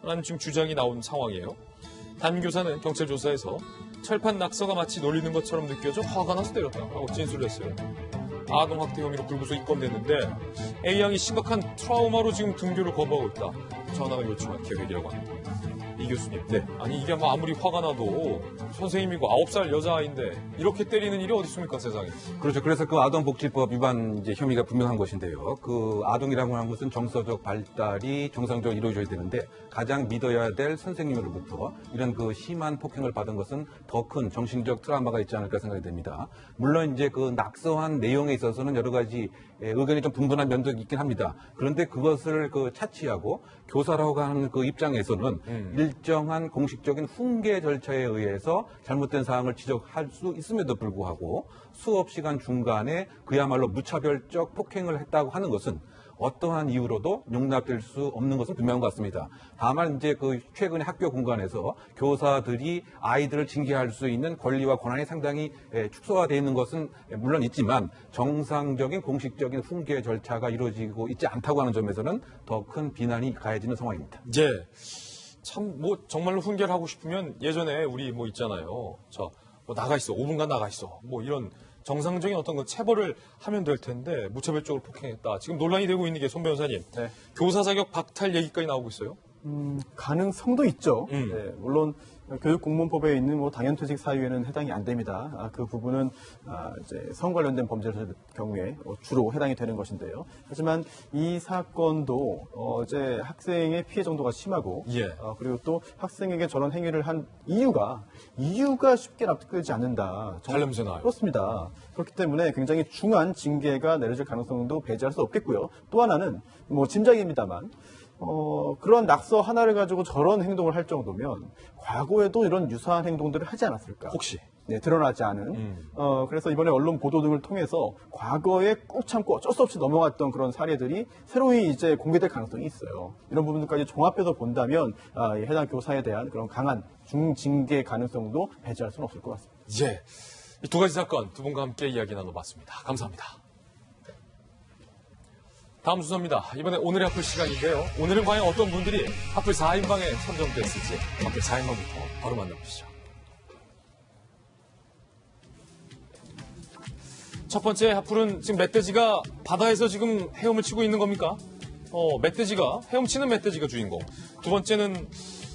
Speaker 1: 라는 지금 주장이 나온 상황이에요. 담임교사는 경찰 조사에서 철판 낙서가 마치 놀리는 것처럼 느껴져 화가 나서 때렸다고 진술을 했어요. 아동학대 혐의로 불구속 입건됐는데 A양이 심각한 트라우마로 지금 등교를 거부하고 있다. 전학을 요청한 계획이라고 합니다. 이 교수님.
Speaker 11: 네.
Speaker 1: 아니 이게 아무리 화가 나도 선생님이고 9살 여자아이인데 이렇게 때리는 일이 어디 있습니까 세상에.
Speaker 11: 그렇죠. 그래서 그 아동복지법 위반 혐의가 분명한 것인데요. 그 아동이라고 하는 것은 정서적 발달이 정상적으로 이루어져야 되는데 가장 믿어야 될 선생님으로부터 이런 그 심한 폭행을 받은 것은 더 큰 정신적 트라우마가 있지 않을까 생각이 됩니다. 물론 이제 그 낙서한 내용에 있어서는 여러 가지 의견이 좀 분분한 면도 있긴 합니다. 그런데 그것을 그 차치하고 교사라고 하는 그 입장에서는 일정한 공식적인 훈계 절차에 의해서 잘못된 사항을 지적할 수 있음에도 불구하고 수업 시간 중간에 그야말로 무차별적 폭행을 했다고 하는 것은 어떠한 이유로도 용납될 수 없는 것은 분명한 것 같습니다. 다만 이제 그 최근에 학교 공간에서 교사들이 아이들을 징계할 수 있는 권리와 권한이 상당히 축소화되어 있는 것은 물론 있지만 정상적인 공식적인 훈계 절차가 이루어지고 있지 않다고 하는 점에서는 더 큰 비난이 가해지는 상황입니다.
Speaker 1: 예. 참 정말로 훈계를 하고 싶으면 예전에 우리 있잖아요. 나가 있어. 5분간 나가 있어. 이런 정상적인 어떤 그 체벌을 하면 될 텐데 무차별적으로 폭행했다. 지금 논란이 되고 있는 게 손 변호사님.
Speaker 8: 네.
Speaker 1: 교사 자격 박탈 얘기까지 나오고 있어요.
Speaker 8: 가능성도 있죠. 네, 물론 교육공무원법에 있는 당연퇴직 사유에는 해당이 안 됩니다. 그 부분은 이제 성 관련된 범죄의 경우에 주로 해당이 되는 것인데요. 하지만 이 사건도 이제 학생의 피해 정도가 심하고, 그리고 또 학생에게 저런 행위를 한 이유가 쉽게 납득되지 않는다.
Speaker 1: 발냄새 나요.
Speaker 8: 그렇습니다. 그렇기 때문에 굉장히 중한 징계가 내려질 가능성도 배제할 수 없겠고요. 또 하나는 짐작입니다만. 그런 낙서 하나를 가지고 저런 행동을 할 정도면 과거에도 이런 유사한 행동들을 하지 않았을까?
Speaker 1: 혹시?
Speaker 8: 네, 드러나지 않은. 그래서 이번에 언론 보도 등을 통해서 과거에 꾹 참고 어쩔 수 없이 넘어갔던 그런 사례들이 새로이 이제 공개될 가능성이 있어요. 이런 부분들까지 종합해서 본다면 해당 교사에 대한 그런 강한 중징계 가능성도 배제할 수는 없을 것 같습니다.
Speaker 1: 예. 이 두 가지 사건 두 분과 함께 이야기 나눠봤습니다. 감사합니다. 다음 순서입니다. 이번에 오늘의 학풀 시간인데요. 오늘은 과연 어떤 분들이 학풀 4인방에 선정됐을지 학풀 4인방부터 바로 만나보시죠. 첫 번째 하풀은 지금 멧돼지가 바다에서 지금 헤엄을 치고 있는 겁니까? 멧돼지가, 헤엄치는 멧돼지가 주인공. 두 번째는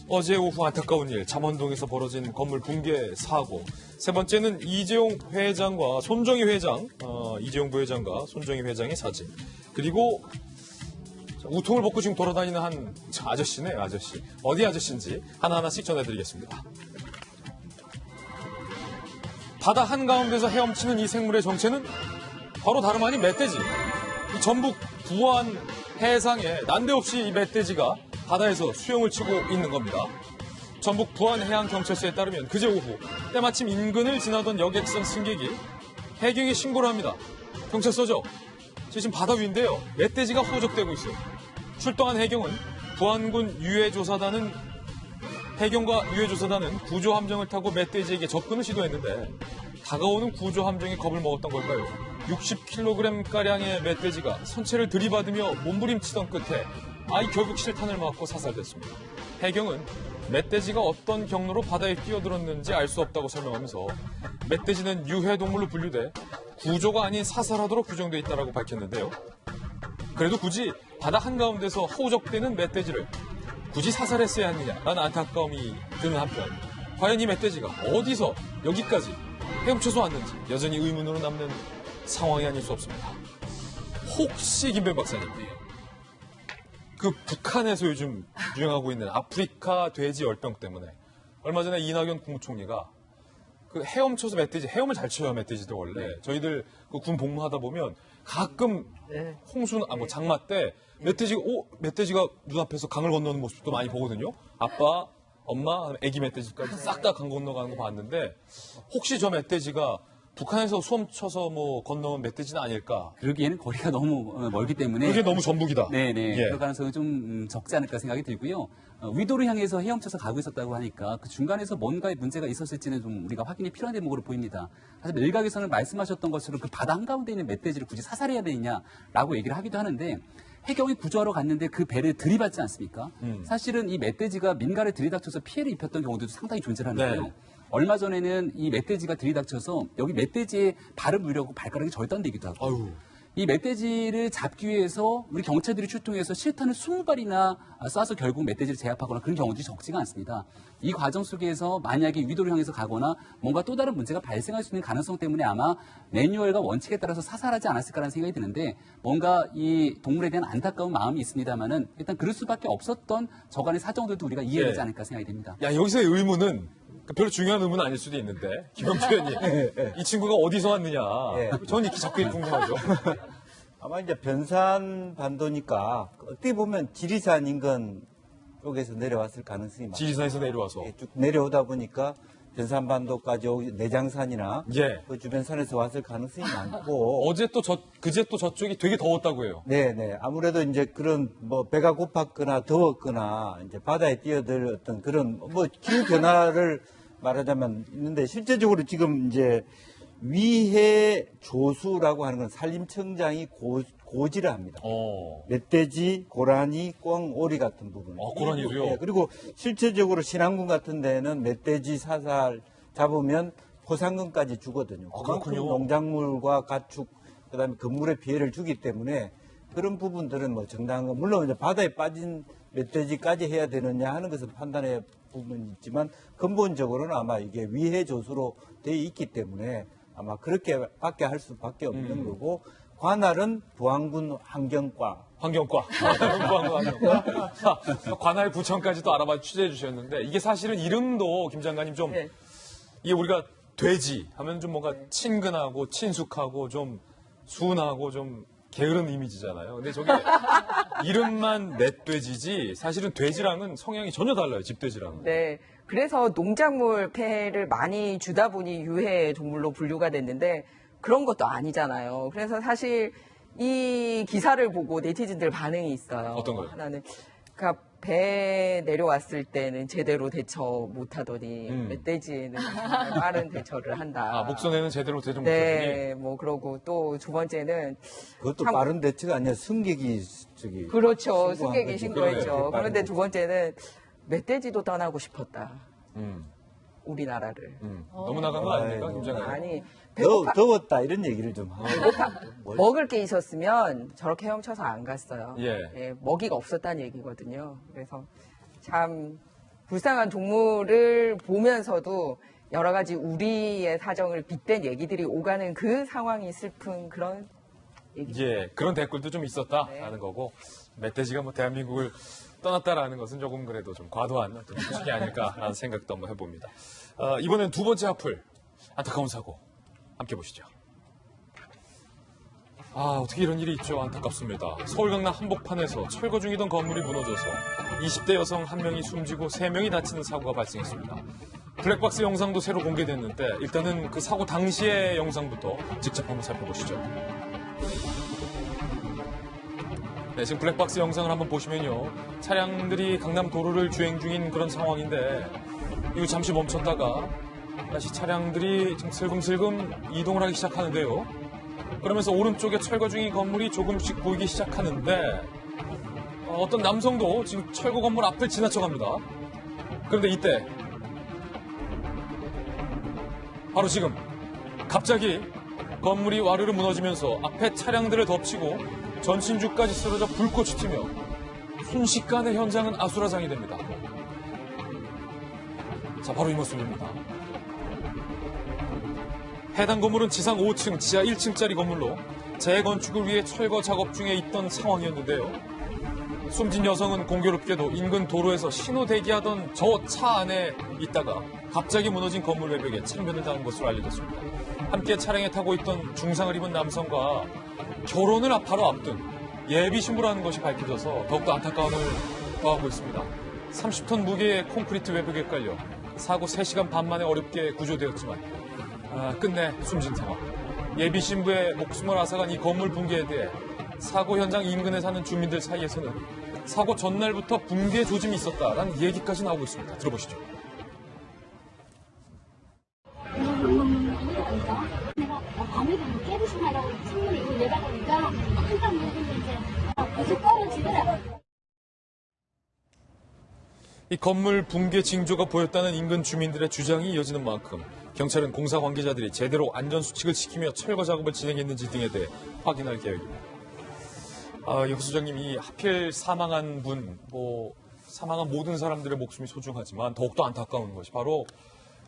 Speaker 1: 어제 오후 안타까운 일, 잠원동에서 벌어진 건물 붕괴 사고. 세 번째는 이재용 회장과 손정희 회장, 이재용 부회장과 손정희 회장의 사진. 그리고 우통을 벗고 지금 돌아다니는 한 아저씨네요, 아저씨. 어디 아저씨인지 하나하나씩 전해드리겠습니다. 바다 한가운데서 헤엄치는 이 생물의 정체는 바로 다름 아닌 멧돼지. 이 전북 부안 해상에 난데없이 이 멧돼지가 바다에서 수영을 치고 있는 겁니다. 전북 부안해양경찰서에 따르면 그제 오후 때마침 인근을 지나던 여객선 승객이 해경에 신고를 합니다. 경찰서죠. 지금 바다 위인데요. 멧돼지가 호적되고 있어요. 출동한 해경은 부안군 해경과 유해조사단은 구조함정을 타고 멧돼지에게 접근을 시도했는데 다가오는 구조함정에 겁을 먹었던 걸까요? 60kg가량의 멧돼지가 선체를 들이받으며 몸부림치던 끝에 결국 실탄을 맞고 사살됐습니다. 해경은 멧돼지가 어떤 경로로 바다에 뛰어들었는지 알 수 없다고 설명하면서 멧돼지는 유해동물로 분류돼 구조가 아닌 사살하도록 규정돼 있다고 밝혔는데요. 그래도 굳이 바다 한가운데서 호적되는 멧돼지를 굳이 사살했어야 하느냐라는 안타까움이 드는 한편 과연 이 멧돼지가 어디서 여기까지 헤엄쳐서 왔는지 여전히 의문으로 남는 상황이 아닐 수 없습니다. 혹시 김병 박사님, 그 북한에서 요즘 유행하고 있는 아프리카 돼지 열병 때문에 얼마 전에 이낙연 국무총리가 그 헤엄쳐서 헤엄을 잘 쳐요, 멧돼지들 원래. 저희들 그 군 복무하다 보면 가끔 장마 때 멧돼지가 눈앞에서 강을 건너는 모습도 많이 보거든요. 아빠, 엄마, 애기 멧돼지까지 싹 다 강 건너가는 거 봤는데 혹시 저 멧돼지가 북한에서 수험 쳐서 건너온 멧돼지는 아닐까?
Speaker 5: 그러기에는 거리가 너무 멀기 때문에.
Speaker 1: 그게 너무 전북이다.
Speaker 5: 네네.
Speaker 1: 예.
Speaker 5: 그럴 가능성은 좀 적지 않을까 생각이 들고요. 위도를 향해서 헤엄쳐서 가고 있었다고 하니까 그 중간에서 뭔가의 문제가 있었을지는 좀 우리가 확인이 필요한 대목으로 보입니다. 사실 일각에서는 말씀하셨던 것처럼 그 바다 한가운데 있는 멧돼지를 굳이 사살해야 되느냐라고 얘기를 하기도 하는데 해경이 구조하러 갔는데 그 배를 들이받지 않습니까? 사실은 이 멧돼지가 민가를 들이닥쳐서 피해를 입혔던 경우도 상당히 존재하는데요.
Speaker 1: 네.
Speaker 5: 얼마 전에는 이 멧돼지가 들이닥쳐서 여기 멧돼지의 발을 물려고 발가락이 절단되기도 하고
Speaker 1: 아유.
Speaker 5: 이 멧돼지를 잡기 위해서 우리 경찰들이 출동해서 실탄을 20발이나 쏴서 결국 멧돼지를 제압하거나 그런 경우들이 적지가 않습니다. 이 과정 속에서 만약에 위도를 향해서 가거나 뭔가 또 다른 문제가 발생할 수 있는 가능성 때문에 아마 매뉴얼과 원칙에 따라서 사살하지 않았을까라는 생각이 드는데 뭔가 이 동물에 대한 안타까운 마음이 있습니다만은 일단 그럴 수밖에 없었던 저간의 사정들도 우리가 이해하지
Speaker 1: 예.
Speaker 5: 않을까 생각이 됩니다.
Speaker 1: 여기서의 의문은 별로 중요한 의문은 아닐 수도 있는데 김영주 의원님 이 친구가 어디서 왔느냐 저는 이렇게 자꾸 궁금하죠.
Speaker 4: 아마 이제 변산 반도니까 어떻게 보면 지리산 인근 쪽에서 내려왔을 가능성이 많아요.
Speaker 1: 지리산에서 내려와서
Speaker 4: 쭉 내려오다 보니까 변산 반도까지 내장산이나 그 주변 산에서 왔을 가능성이 많고
Speaker 1: 그제 또 저쪽이 되게 더웠다고 해요.
Speaker 4: 네네. 아무래도 이제 그런 배가 고팠거나 더웠거나 이제 바다에 뛰어들 어떤 그런 기후 변화를 말하자면 있는데 실제적으로 지금 이제 위해 조수라고 하는 건 산림청장이 고지를 합니다. 멧돼지, 고라니, 꿩, 오리 같은 부분.
Speaker 1: 고라니도요?
Speaker 4: 네, 그리고 실제적으로 신안군 같은 데는 멧돼지 사살 잡으면 포상금까지 주거든요. 그만큼 농작물과 가축, 그다음에 건물에 피해를 주기 때문에 그런 부분들은 정당한 거. 물론 이제 바다에 빠진 멧돼지까지 해야 되느냐 하는 것은 판단의 부분이 있지만 근본적으로는 아마 이게 위해 조수로 되어 있기 때문에 아마 그렇게밖에 할 수밖에 없는 거고 관할은 부안군 환경과.
Speaker 1: 관할 구청까지도 알아봐 취재해 주셨는데 이게 사실은 이름도 김 장관님 좀 이게 우리가 돼지 하면 좀 뭔가 친근하고 친숙하고 좀 순하고 좀 게으른 이미지잖아요. 근데 저게 이름만 멧돼지지 사실은 돼지랑은 성향이 전혀 달라요. 집돼지랑은.
Speaker 2: 네. 그래서 농작물 폐해를 많이 주다 보니 유해 동물로 분류가 됐는데 그런 것도 아니잖아요. 그래서 사실 이 기사를 보고 네티즌들 반응이 있어요.
Speaker 1: 어떤 거요?
Speaker 2: 하나는 그러니까 배 내려왔을 때는 제대로 대처 못하더니 멧돼지에는 정말 빠른 대처를 한다.
Speaker 1: 목선에는 제대로 대처 못하더니.
Speaker 2: 네, 그러고 또 두 번째는
Speaker 4: 그것도 빠른 대처가 아니라 승객이
Speaker 2: 그렇죠. 승객이 신고했죠. 그런데 두 번째는 멧돼지도 떠나고 싶었다. 우리나라를.
Speaker 1: 너무 나간 거 아닙니까, 김장관?
Speaker 2: 아니
Speaker 4: 더웠다 이런 얘기를 좀 하고.
Speaker 2: 먹을 게 있었으면 저렇게 헤엄쳐서 안 갔어요.
Speaker 1: 예.
Speaker 2: 먹이가 없었다는 얘기거든요. 그래서 참 불쌍한 동물을 보면서도 여러 가지 우리의 사정을 빗댄 얘기들이 오가는 그 상황이 슬픈 그런 얘기죠.
Speaker 1: 예, 그런 댓글도 좀 있었다라는 거고, 멧돼지가 뭐 대한민국을 떠났다라는 것은 조금 그래도 좀 과도한 어떤 소식이 아닐까라는 생각도 한번 해봅니다. 이번엔 두 번째 하플, 안타까운 사고. 함께 보시죠. 어떻게 이런 일이 있죠. 안타깝습니다. 서울 강남 한복판에서 철거 중이던 건물이 무너져서 20대 여성 1명이 숨지고 3명이 다치는 사고가 발생했습니다. 블랙박스 영상도 새로 공개됐는데 일단은 그 사고 당시의 영상부터 직접 한번 살펴보시죠. 네, 지금 블랙박스 영상을 한번 보시면요. 차량들이 강남 도로를 주행 중인 그런 상황인데 이거 잠시 멈췄다가 다시 차량들이 지금 슬금슬금 이동을 하기 시작하는데요. 그러면서 오른쪽에 철거 중인 건물이 조금씩 보이기 시작하는데 어떤 남성도 지금 철거 건물 앞을 지나쳐갑니다. 그런데 이때 바로 지금 갑자기 건물이 와르르 무너지면서 앞에 차량들을 덮치고 전신주까지 쓰러져 불꽃이 튀며 순식간에 현장은 아수라장이 됩니다. 자, 바로 이 모습입니다. 해당 건물은 지상 5층, 지하 1층짜리 건물로 재건축을 위해 철거 작업 중에 있던 상황이었는데요. 숨진 여성은 공교롭게도 인근 도로에서 신호 대기하던 저 차 안에 있다가 갑자기 무너진 건물 외벽에 참변을 당한 것으로 알려졌습니다. 함께 차량에 타고 있던 중상을 입은 남성과 결혼을 바로 앞둔 예비 신부라는 것이 밝혀져서 더욱더 안타까움을 더하고 있습니다. 30톤 무게의 콘크리트 외벽에 깔려 사고 3시간 반 만에 어렵게 구조되었지만 끝내 숨진 상황. 예비 신부의 목숨을 앗아간 이 건물 붕괴에 대해 사고 현장 인근에 사는 주민들 사이에서는 사고 전날부터 붕괴 조짐이 있었다라는 얘기까지 나오고 있습니다. 들어보시죠.
Speaker 12: 밤에도 깨부신다라고 친구를 이거 내다 보니까 한참 물건도 이제 계속 떨어지더라고요.
Speaker 1: 이 건물 붕괴 징조가 보였다는 인근 주민들의 주장이 이어지는 만큼 경찰은 공사 관계자들이 제대로 안전수칙을 지키며 철거 작업을 진행했는지 등에 대해 확인할 계획입니다. 이 소장님이 하필 사망한 사망한 모든 사람들의 목숨이 소중하지만 더욱더 안타까운 것이 바로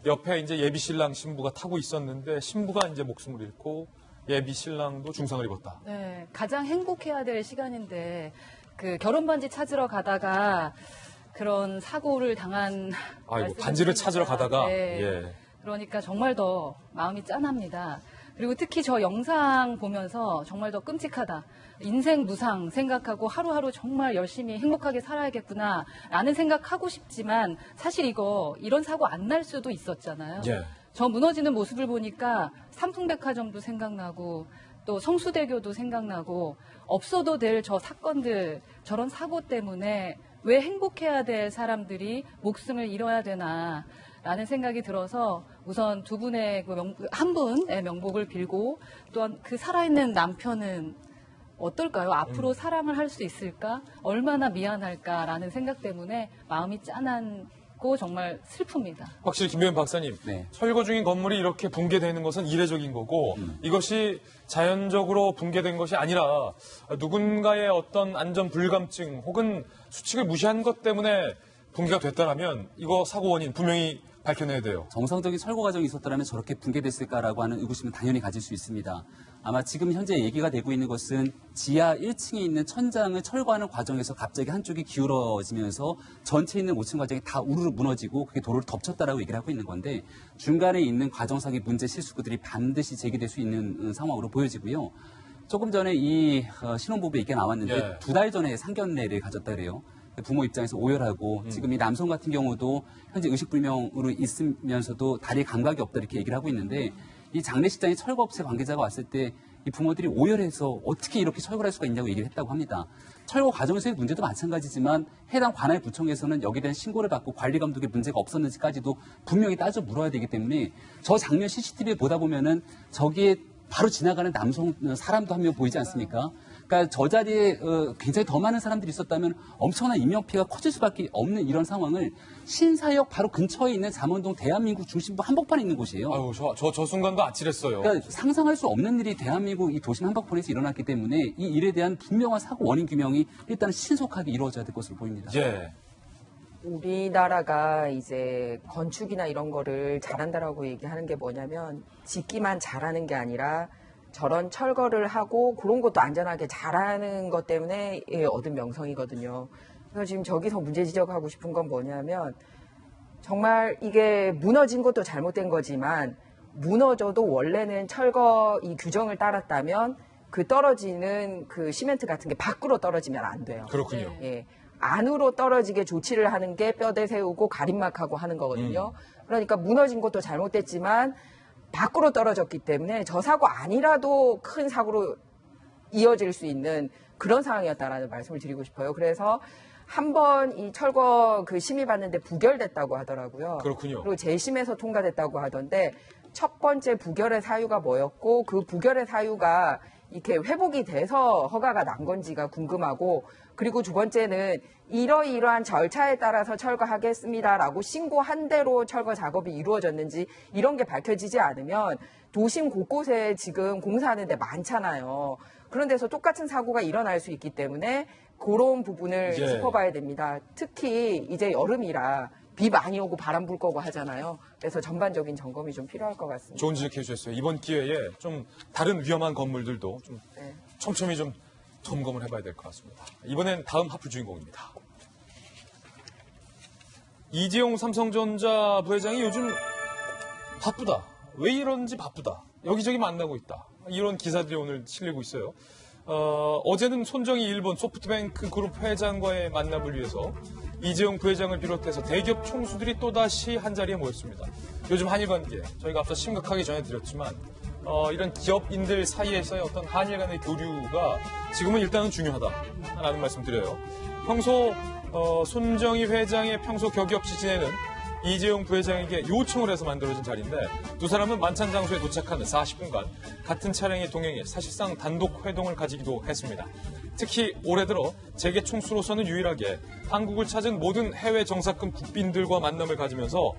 Speaker 1: 옆에 이제 예비 신랑 신부가 타고 있었는데 신부가 이제 목숨을 잃고 예비 신랑도 중상을 입었다.
Speaker 7: 네, 가장 행복해야 될 시간인데 그 결혼 반지 찾으러 가다가 그런 사고를 당한.
Speaker 1: 반지를 찾으러 가다가.
Speaker 7: 네.
Speaker 1: 예.
Speaker 7: 그러니까 정말 더 마음이 짠합니다. 그리고 특히 저 영상 보면서 정말 더 끔찍하다. 인생 무상 생각하고 하루하루 정말 열심히 행복하게 살아야겠구나 라는 생각하고 싶지만 사실 이런 사고 안 날 수도 있었잖아요.
Speaker 1: 예.
Speaker 7: 저 무너지는 모습을 보니까 삼풍백화점도 생각나고 또 성수대교도 생각나고 없어도 될 저 사건들 저런 사고 때문에 왜 행복해야 될 사람들이 목숨을 잃어야 되나 라는 생각이 들어서 우선 두 분의 한 분의 명복을 빌고 또한 그 살아있는 남편은 어떨까요? 앞으로 사랑을 할 수 있을까? 얼마나 미안할까라는 생각 때문에 마음이 짠하고 정말 슬픕니다.
Speaker 1: 확실히 김병현 박사님,
Speaker 5: 네.
Speaker 1: 철거 중인 건물이 이렇게 붕괴되는 것은 이례적인 거고 이것이 자연적으로 붕괴된 것이 아니라 누군가의 어떤 안전 불감증 혹은 수칙을 무시한 것 때문에 붕괴가 됐다라면 이거 사고 원인 분명히 밝혀내야 돼요.
Speaker 5: 정상적인 철거 과정이 있었다면 저렇게 붕괴됐을까라고 하는 의구심은 당연히 가질 수 있습니다. 아마 지금 현재 얘기가 되고 있는 것은 지하 1층에 있는 천장을 철거하는 과정에서 갑자기 한쪽이 기울어지면서 전체에 있는 5층 과정이 다 우르르 무너지고 그게 도로를 덮쳤다라고 얘기를 하고 있는 건데 중간에 있는 과정상의 문제 실수들이 반드시 제기될 수 있는 상황으로 보여지고요. 조금 전에 이 신혼부부 얘기가 나왔는데 2달 전에 상견례를 가졌다 그래요. 부모 입장에서 오열하고 지금 이 남성 같은 경우도 현재 의식불명으로 있으면서도 다리에 감각이 없다 이렇게 얘기를 하고 있는데 이 장례식장에 철거업체 관계자가 왔을 때 이 부모들이 오열해서 어떻게 이렇게 철거를 할 수가 있냐고 얘기를 했다고 합니다. 철거 과정에서의 문제도 마찬가지지만 해당 관할 구청에서는 여기에 대한 신고를 받고 관리 감독에 문제가 없었는지까지도 분명히 따져 물어야 되기 때문에 저 장면 CCTV에 보다 보면은 저기에 바로 지나가는 남성 사람도 한 명 보이지 않습니까? 그러니까 저 자리에 굉장히 더 많은 사람들이 있었다면 엄청난 인명피해가 커질 수밖에 없는 이런 상황을 신사역 바로 근처에 있는 잠원동 대한민국 중심부 한복판에 있는 곳이에요.
Speaker 1: 아유, 저 순간도 아찔했어요.
Speaker 5: 그러니까 상상할 수 없는 일이 대한민국 이 도심 한복판에서 일어났기 때문에 이 일에 대한 분명한 사고 원인 규명이 일단 신속하게 이루어져야 될 것으로 보입니다.
Speaker 1: 예.
Speaker 2: 우리나라가 이제 건축이나 이런 거를 잘한다라고 얘기하는 게 뭐냐면 짓기만 잘하는 게 아니라 저런 철거를 하고 그런 것도 안전하게 잘하는 것 때문에 얻은 명성이거든요. 그래서 지금 저기서 문제 지적하고 싶은 건 뭐냐면 정말 이게 무너진 것도 잘못된 거지만 무너져도 원래는 철거 이 규정을 따랐다면 그 떨어지는 그 시멘트 같은 게 밖으로 떨어지면 안 돼요.
Speaker 1: 그렇군요.
Speaker 2: 예. 안으로 떨어지게 조치를 하는 게 뼈대 세우고 가림막하고 하는 거거든요. 그러니까 무너진 것도 잘못됐지만 밖으로 떨어졌기 때문에 저 사고 아니라도 큰 사고로 이어질 수 있는 그런 상황이었다라는 말씀을 드리고 싶어요. 그래서 한 번 이 철거 그 심의받는데 부결됐다고 하더라고요.
Speaker 1: 그렇군요.
Speaker 2: 그리고 재심에서 통과됐다고 하던데 첫 번째 부결의 사유가 뭐였고 그 부결의 사유가 이렇게 회복이 돼서 허가가 난 건지가 궁금하고 그리고 두 번째는 이러이러한 절차에 따라서 철거하겠습니다라고 신고한 대로 철거 작업이 이루어졌는지 이런 게 밝혀지지 않으면 도심 곳곳에 지금 공사하는 데 많잖아요. 그런 데서 똑같은 사고가 일어날 수 있기 때문에 그런 부분을
Speaker 1: 예.
Speaker 2: 짚어봐야 됩니다. 특히 이제 여름이라 비 많이 오고 바람 불 거고 하잖아요. 그래서 전반적인 점검이 좀 필요할 것 같습니다.
Speaker 1: 좋은 지적해 주셨어요. 이번 기회에 좀 다른 위험한 건물들도 좀
Speaker 2: 네.
Speaker 1: 촘촘히 좀 점검을 해봐야 될 것 같습니다. 이번엔 다음 하프 주인공입니다. 이재용 삼성전자 부회장이 요즘 바쁘다. 왜 이런지 바쁘다. 여기저기 만나고 있다. 이런 기사들이 오늘 실리고 있어요. 어제는 손정희 일본 소프트뱅크 그룹 회장과의 만남을 위해서 이재용 부회장을 비롯해서 대기업 총수들이 또다시 한자리에 모였습니다. 요즘 한일 관계, 저희가 앞서 심각하게 전해드렸지만 이런 기업인들 사이에서의 어떤 한일 간의 교류가 지금은 일단은 중요하다라는 말씀 드려요. 평소 손정희 회장의 평소 격이 없이 지내는 이재용 부회장에게 요청을 해서 만들어진 자리인데 두 사람은 만찬 장소에 도착하는 40분간 같은 차량에 동행해 사실상 단독 회동을 가지기도 했습니다. 특히 올해 들어 재계 총수로서는 유일하게 한국을 찾은 모든 해외 정사금 국빈들과 만남을 가지면서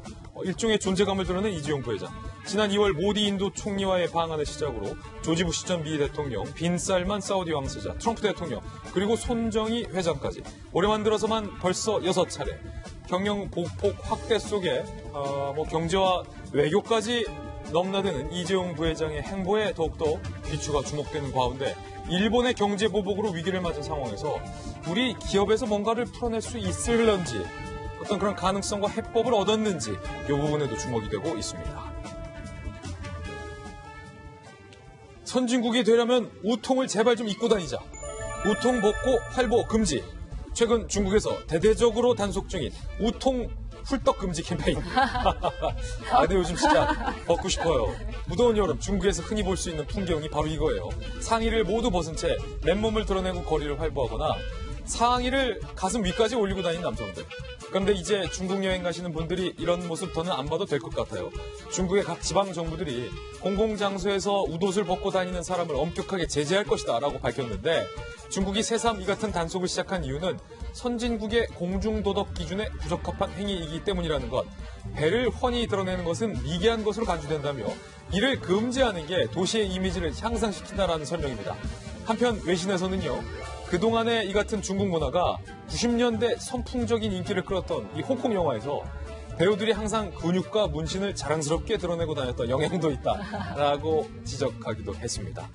Speaker 1: 일종의 존재감을 드러낸 이재용 부회장. 지난 2월 모디 인도 총리와의 방한을 시작으로 조지 부시 전 미 대통령, 빈 살만 사우디 왕세자, 트럼프 대통령, 그리고 손정희 회장까지 올해만 들어서만 벌써 6차례. 경영 보폭 확대 속에 경제와 외교까지 넘나드는 이재용 부회장의 행보에 더욱더 비추가 주목되는 가운데 일본의 경제 보복으로 위기를 맞은 상황에서 우리 기업에서 뭔가를 풀어낼 수 있을런지 어떤 그런 가능성과 해법을 얻었는지 이 부분에도 주목이 되고 있습니다. 선진국이 되려면 우통을 제발 좀 입고 다니자. 우통 벗고 활보 금지. 최근 중국에서 대대적으로 단속 중인 우통 훌떡 금지 캠페인. 근데 요즘 진짜 벗고 싶어요. 무더운 여름 중국에서 흔히 볼 수 있는 풍경이 바로 이거예요. 상의를 모두 벗은 채 맨몸을 드러내고 거리를 활보하거나 상의를 가슴 위까지 올리고 다니는 남성들. 그런데 이제 중국 여행 가시는 분들이 이런 모습 더는 안 봐도 될 것 같아요. 중국의 각 지방 정부들이 공공장소에서 웃옷을 벗고 다니는 사람을 엄격하게 제재할 것이다 라고 밝혔는데 중국이 새삼 이 같은 단속을 시작한 이유는 선진국의 공중도덕 기준에 부적합한 행위이기 때문이라는 것. 배를 훤히 드러내는 것은 미개한 것으로 간주된다며 이를 금지하는 게 도시의 이미지를 향상시킨다라는 설명입니다. 한편 외신에서는요. 그동안의 이 같은 중국 문화가 90년대 선풍적인 인기를 끌었던 이 홍콩 영화에서 배우들이 항상 근육과 문신을 자랑스럽게 드러내고 다녔던 영향도 있다라고 지적하기도 했습니다.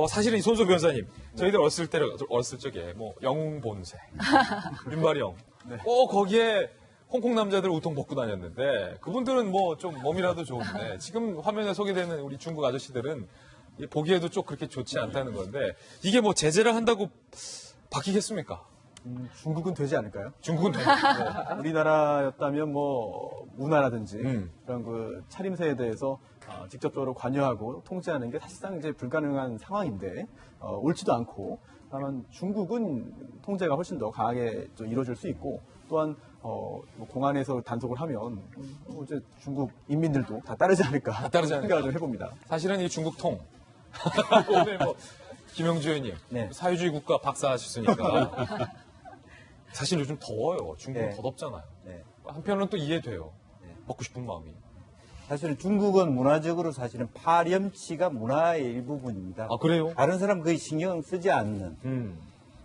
Speaker 1: 사실은 이 손소 변호사님, 저희들 어렸을 적에 영웅 본색, 윤발영, 꼭 거기에 홍콩 남자들 우통 벗고 다녔는데 그분들은 좀 몸이라도 좋은데 지금 화면에 소개되는 우리 중국 아저씨들은 보기에도 좀 그렇게 좋지 않다는 건데 이게 제재를 한다고 바뀌겠습니까?
Speaker 8: 중국은 되지 않을까요?
Speaker 1: 중국은 되죠.
Speaker 8: 우리나라였다면 문화라든지 그런 그 차림새에 대해서 직접적으로 관여하고 통제하는 게 사실상 이제 불가능한 상황인데 옳지도 않고 다만 중국은 통제가 훨씬 더 강하게 좀 이루어질 수 있고 또한 공안에서 단속을 하면 이제 중국 인민들도 다 따르지 않을까 생각을 좀 해봅니다.
Speaker 1: 사실은 이 중국 통 오늘 김영주 의원님,
Speaker 4: 네.
Speaker 1: 사회주의 국가 박사하셨으니까 사실 요즘 더워요. 중국은
Speaker 4: 네.
Speaker 1: 더 덥잖아요.
Speaker 4: 네.
Speaker 1: 한편으로는 또 이해돼요. 먹고 싶은 마음이.
Speaker 4: 사실은 중국은 문화적으로 사실은 파렴치가 문화의 일부분입니다.
Speaker 1: 아, 그래요?
Speaker 4: 다른 사람 거의 신경 쓰지 않는.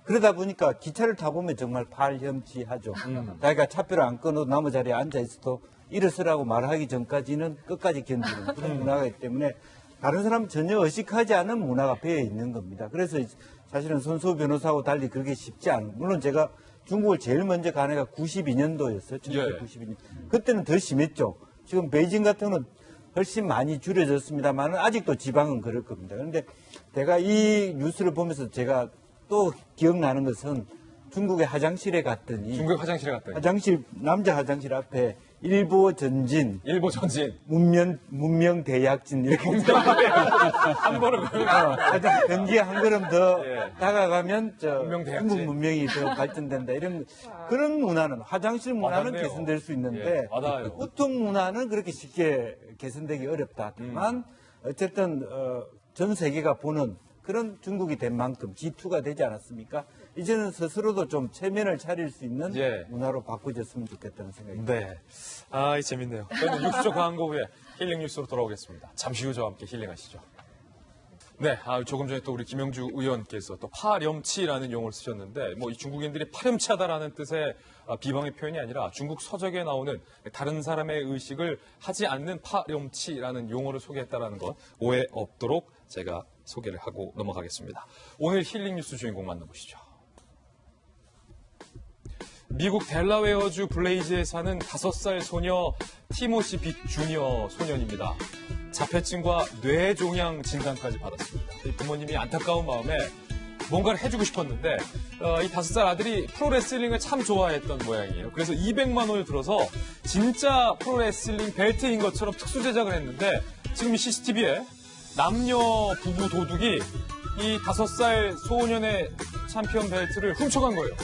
Speaker 4: 그러다 보니까 기차를 타보면 정말 파렴치하죠. 자기가 차표를 안 끊어도 나무 자리에 앉아 있어도 일어서라고 말하기 전까지는 끝까지 견디는 그런 문화이기 때문에 다른 사람 전혀 의식하지 않은 문화가 배어 있는 겁니다. 그래서 사실은 손수호 변호사하고 달리 그렇게 쉽지 않은. 물론 제가 중국을 제일 먼저 간 해가 92년도였어요. 1992년. 그때는 더 심했죠. 지금 베이징 같은 경우는 훨씬 많이 줄여졌습니다만 아직도 지방은 그럴 겁니다. 그런데 제가 이 뉴스를 보면서 제가 또 기억나는 것은 중국의 화장실에 갔더니 남자 화장실 앞에 일보 전진 문명 대약진 이렇게
Speaker 1: 한 걸음
Speaker 4: 경기에 한 걸음 더 다가가면
Speaker 1: 문명 대약진.
Speaker 4: 중국 문명이 더 발전된다 이런 그런 문화는 화장실 문화는
Speaker 1: 맞네요.
Speaker 4: 개선될 수 있는데
Speaker 1: 맞아요.
Speaker 4: 보통 문화는 그렇게 쉽게 개선되기 어렵다. 다만 어쨌든 전 세계가 보는 그런 중국이 된 만큼 G2가 되지 않았습니까? 이제는 스스로도 좀 체면을 차릴 수 있는 문화로 바꿔졌으면 좋겠다는 생각입니다.
Speaker 1: 네. 아, 재밌네요. 저희는 6초 광고 후에 힐링 뉴스로 돌아오겠습니다. 잠시 후 저와 함께 힐링하시죠. 네, 조금 전에 또 우리 김영주 의원께서 또 파렴치라는 용어를 쓰셨는데, 이 중국인들이 파렴치하다라는 뜻의 비방의 표현이 아니라 중국 서적에 나오는 다른 사람의 의식을 하지 않는 파렴치라는 용어를 소개했다라는 것 오해 없도록 제가 소개를 하고 넘어가겠습니다. 오늘 힐링 뉴스 주인공 만나보시죠. 미국 델라웨어주 블레이즈에 사는 5살 소녀 티모시 빛 주니어 소년입니다. 자폐증과 뇌종양 진단까지 받았습니다. 부모님이 안타까운 마음에 뭔가를 해주고 싶었는데 이 5살 아들이 프로레슬링을 참 좋아했던 모양이에요. 그래서 200만 원을 들어서 진짜 프로레슬링 벨트인 것처럼 특수 제작을 했는데 지금 이 CCTV에 남녀 부부 도둑이 이 5살 소년의 챔피언 벨트를 훔쳐간 거예요.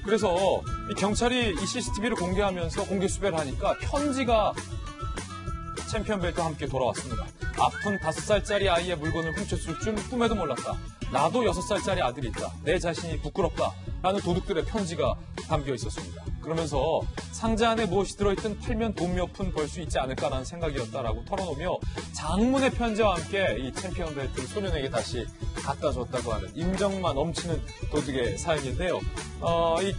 Speaker 1: 그래서 이 경찰이 이 CCTV를 공개하면서 공개 수배를 하니까 편지가 챔피언 벨트와 함께 돌아왔습니다. 아픈 5살짜리 아이의 물건을 훔쳤을 줄 꿈에도 몰랐다. 나도 6살짜리 아들이 있다. 내 자신이 부끄럽다. 라는 도둑들의 편지가 담겨 있었습니다. 그러면서 상자 안에 무엇이 들어있든 팔면 돈 몇 푼 벌 수 있지 않을까라는 생각이었다라고 털어놓으며 장문의 편지와 함께 이 챔피언 벨트를 소년에게 다시 갖다 줬다고 하는 임정만 넘치는 도둑의 사연인데요.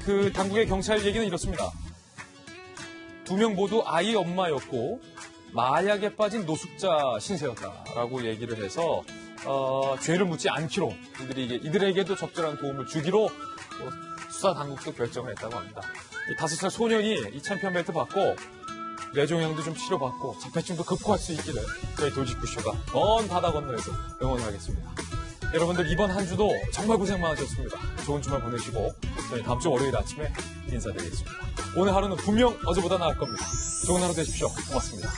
Speaker 1: 그 당국의 경찰 얘기는 이렇습니다. 2명 모두 아이 엄마였고 마약에 빠진 노숙자 신세였다라고 얘기를 해서 죄를 묻지 않기로 이들에게도 적절한 도움을 주기로 수사 당국도 결정을 했다고 합니다. 이 5살 소년이 이 챔피언 벨트 받고 뇌종양도 좀 치료받고 자폐증도 극복할 수 있기를 저희 돌직구쇼가 먼 바다 건너에서 응원하겠습니다. 여러분들 이번 한 주도 정말 고생 많으셨습니다. 좋은 주말 보내시고 저희 다음 주 월요일 아침에 인사드리겠습니다. 오늘 하루는 분명 어제보다 나을 겁니다. 좋은 하루 되십시오. 고맙습니다.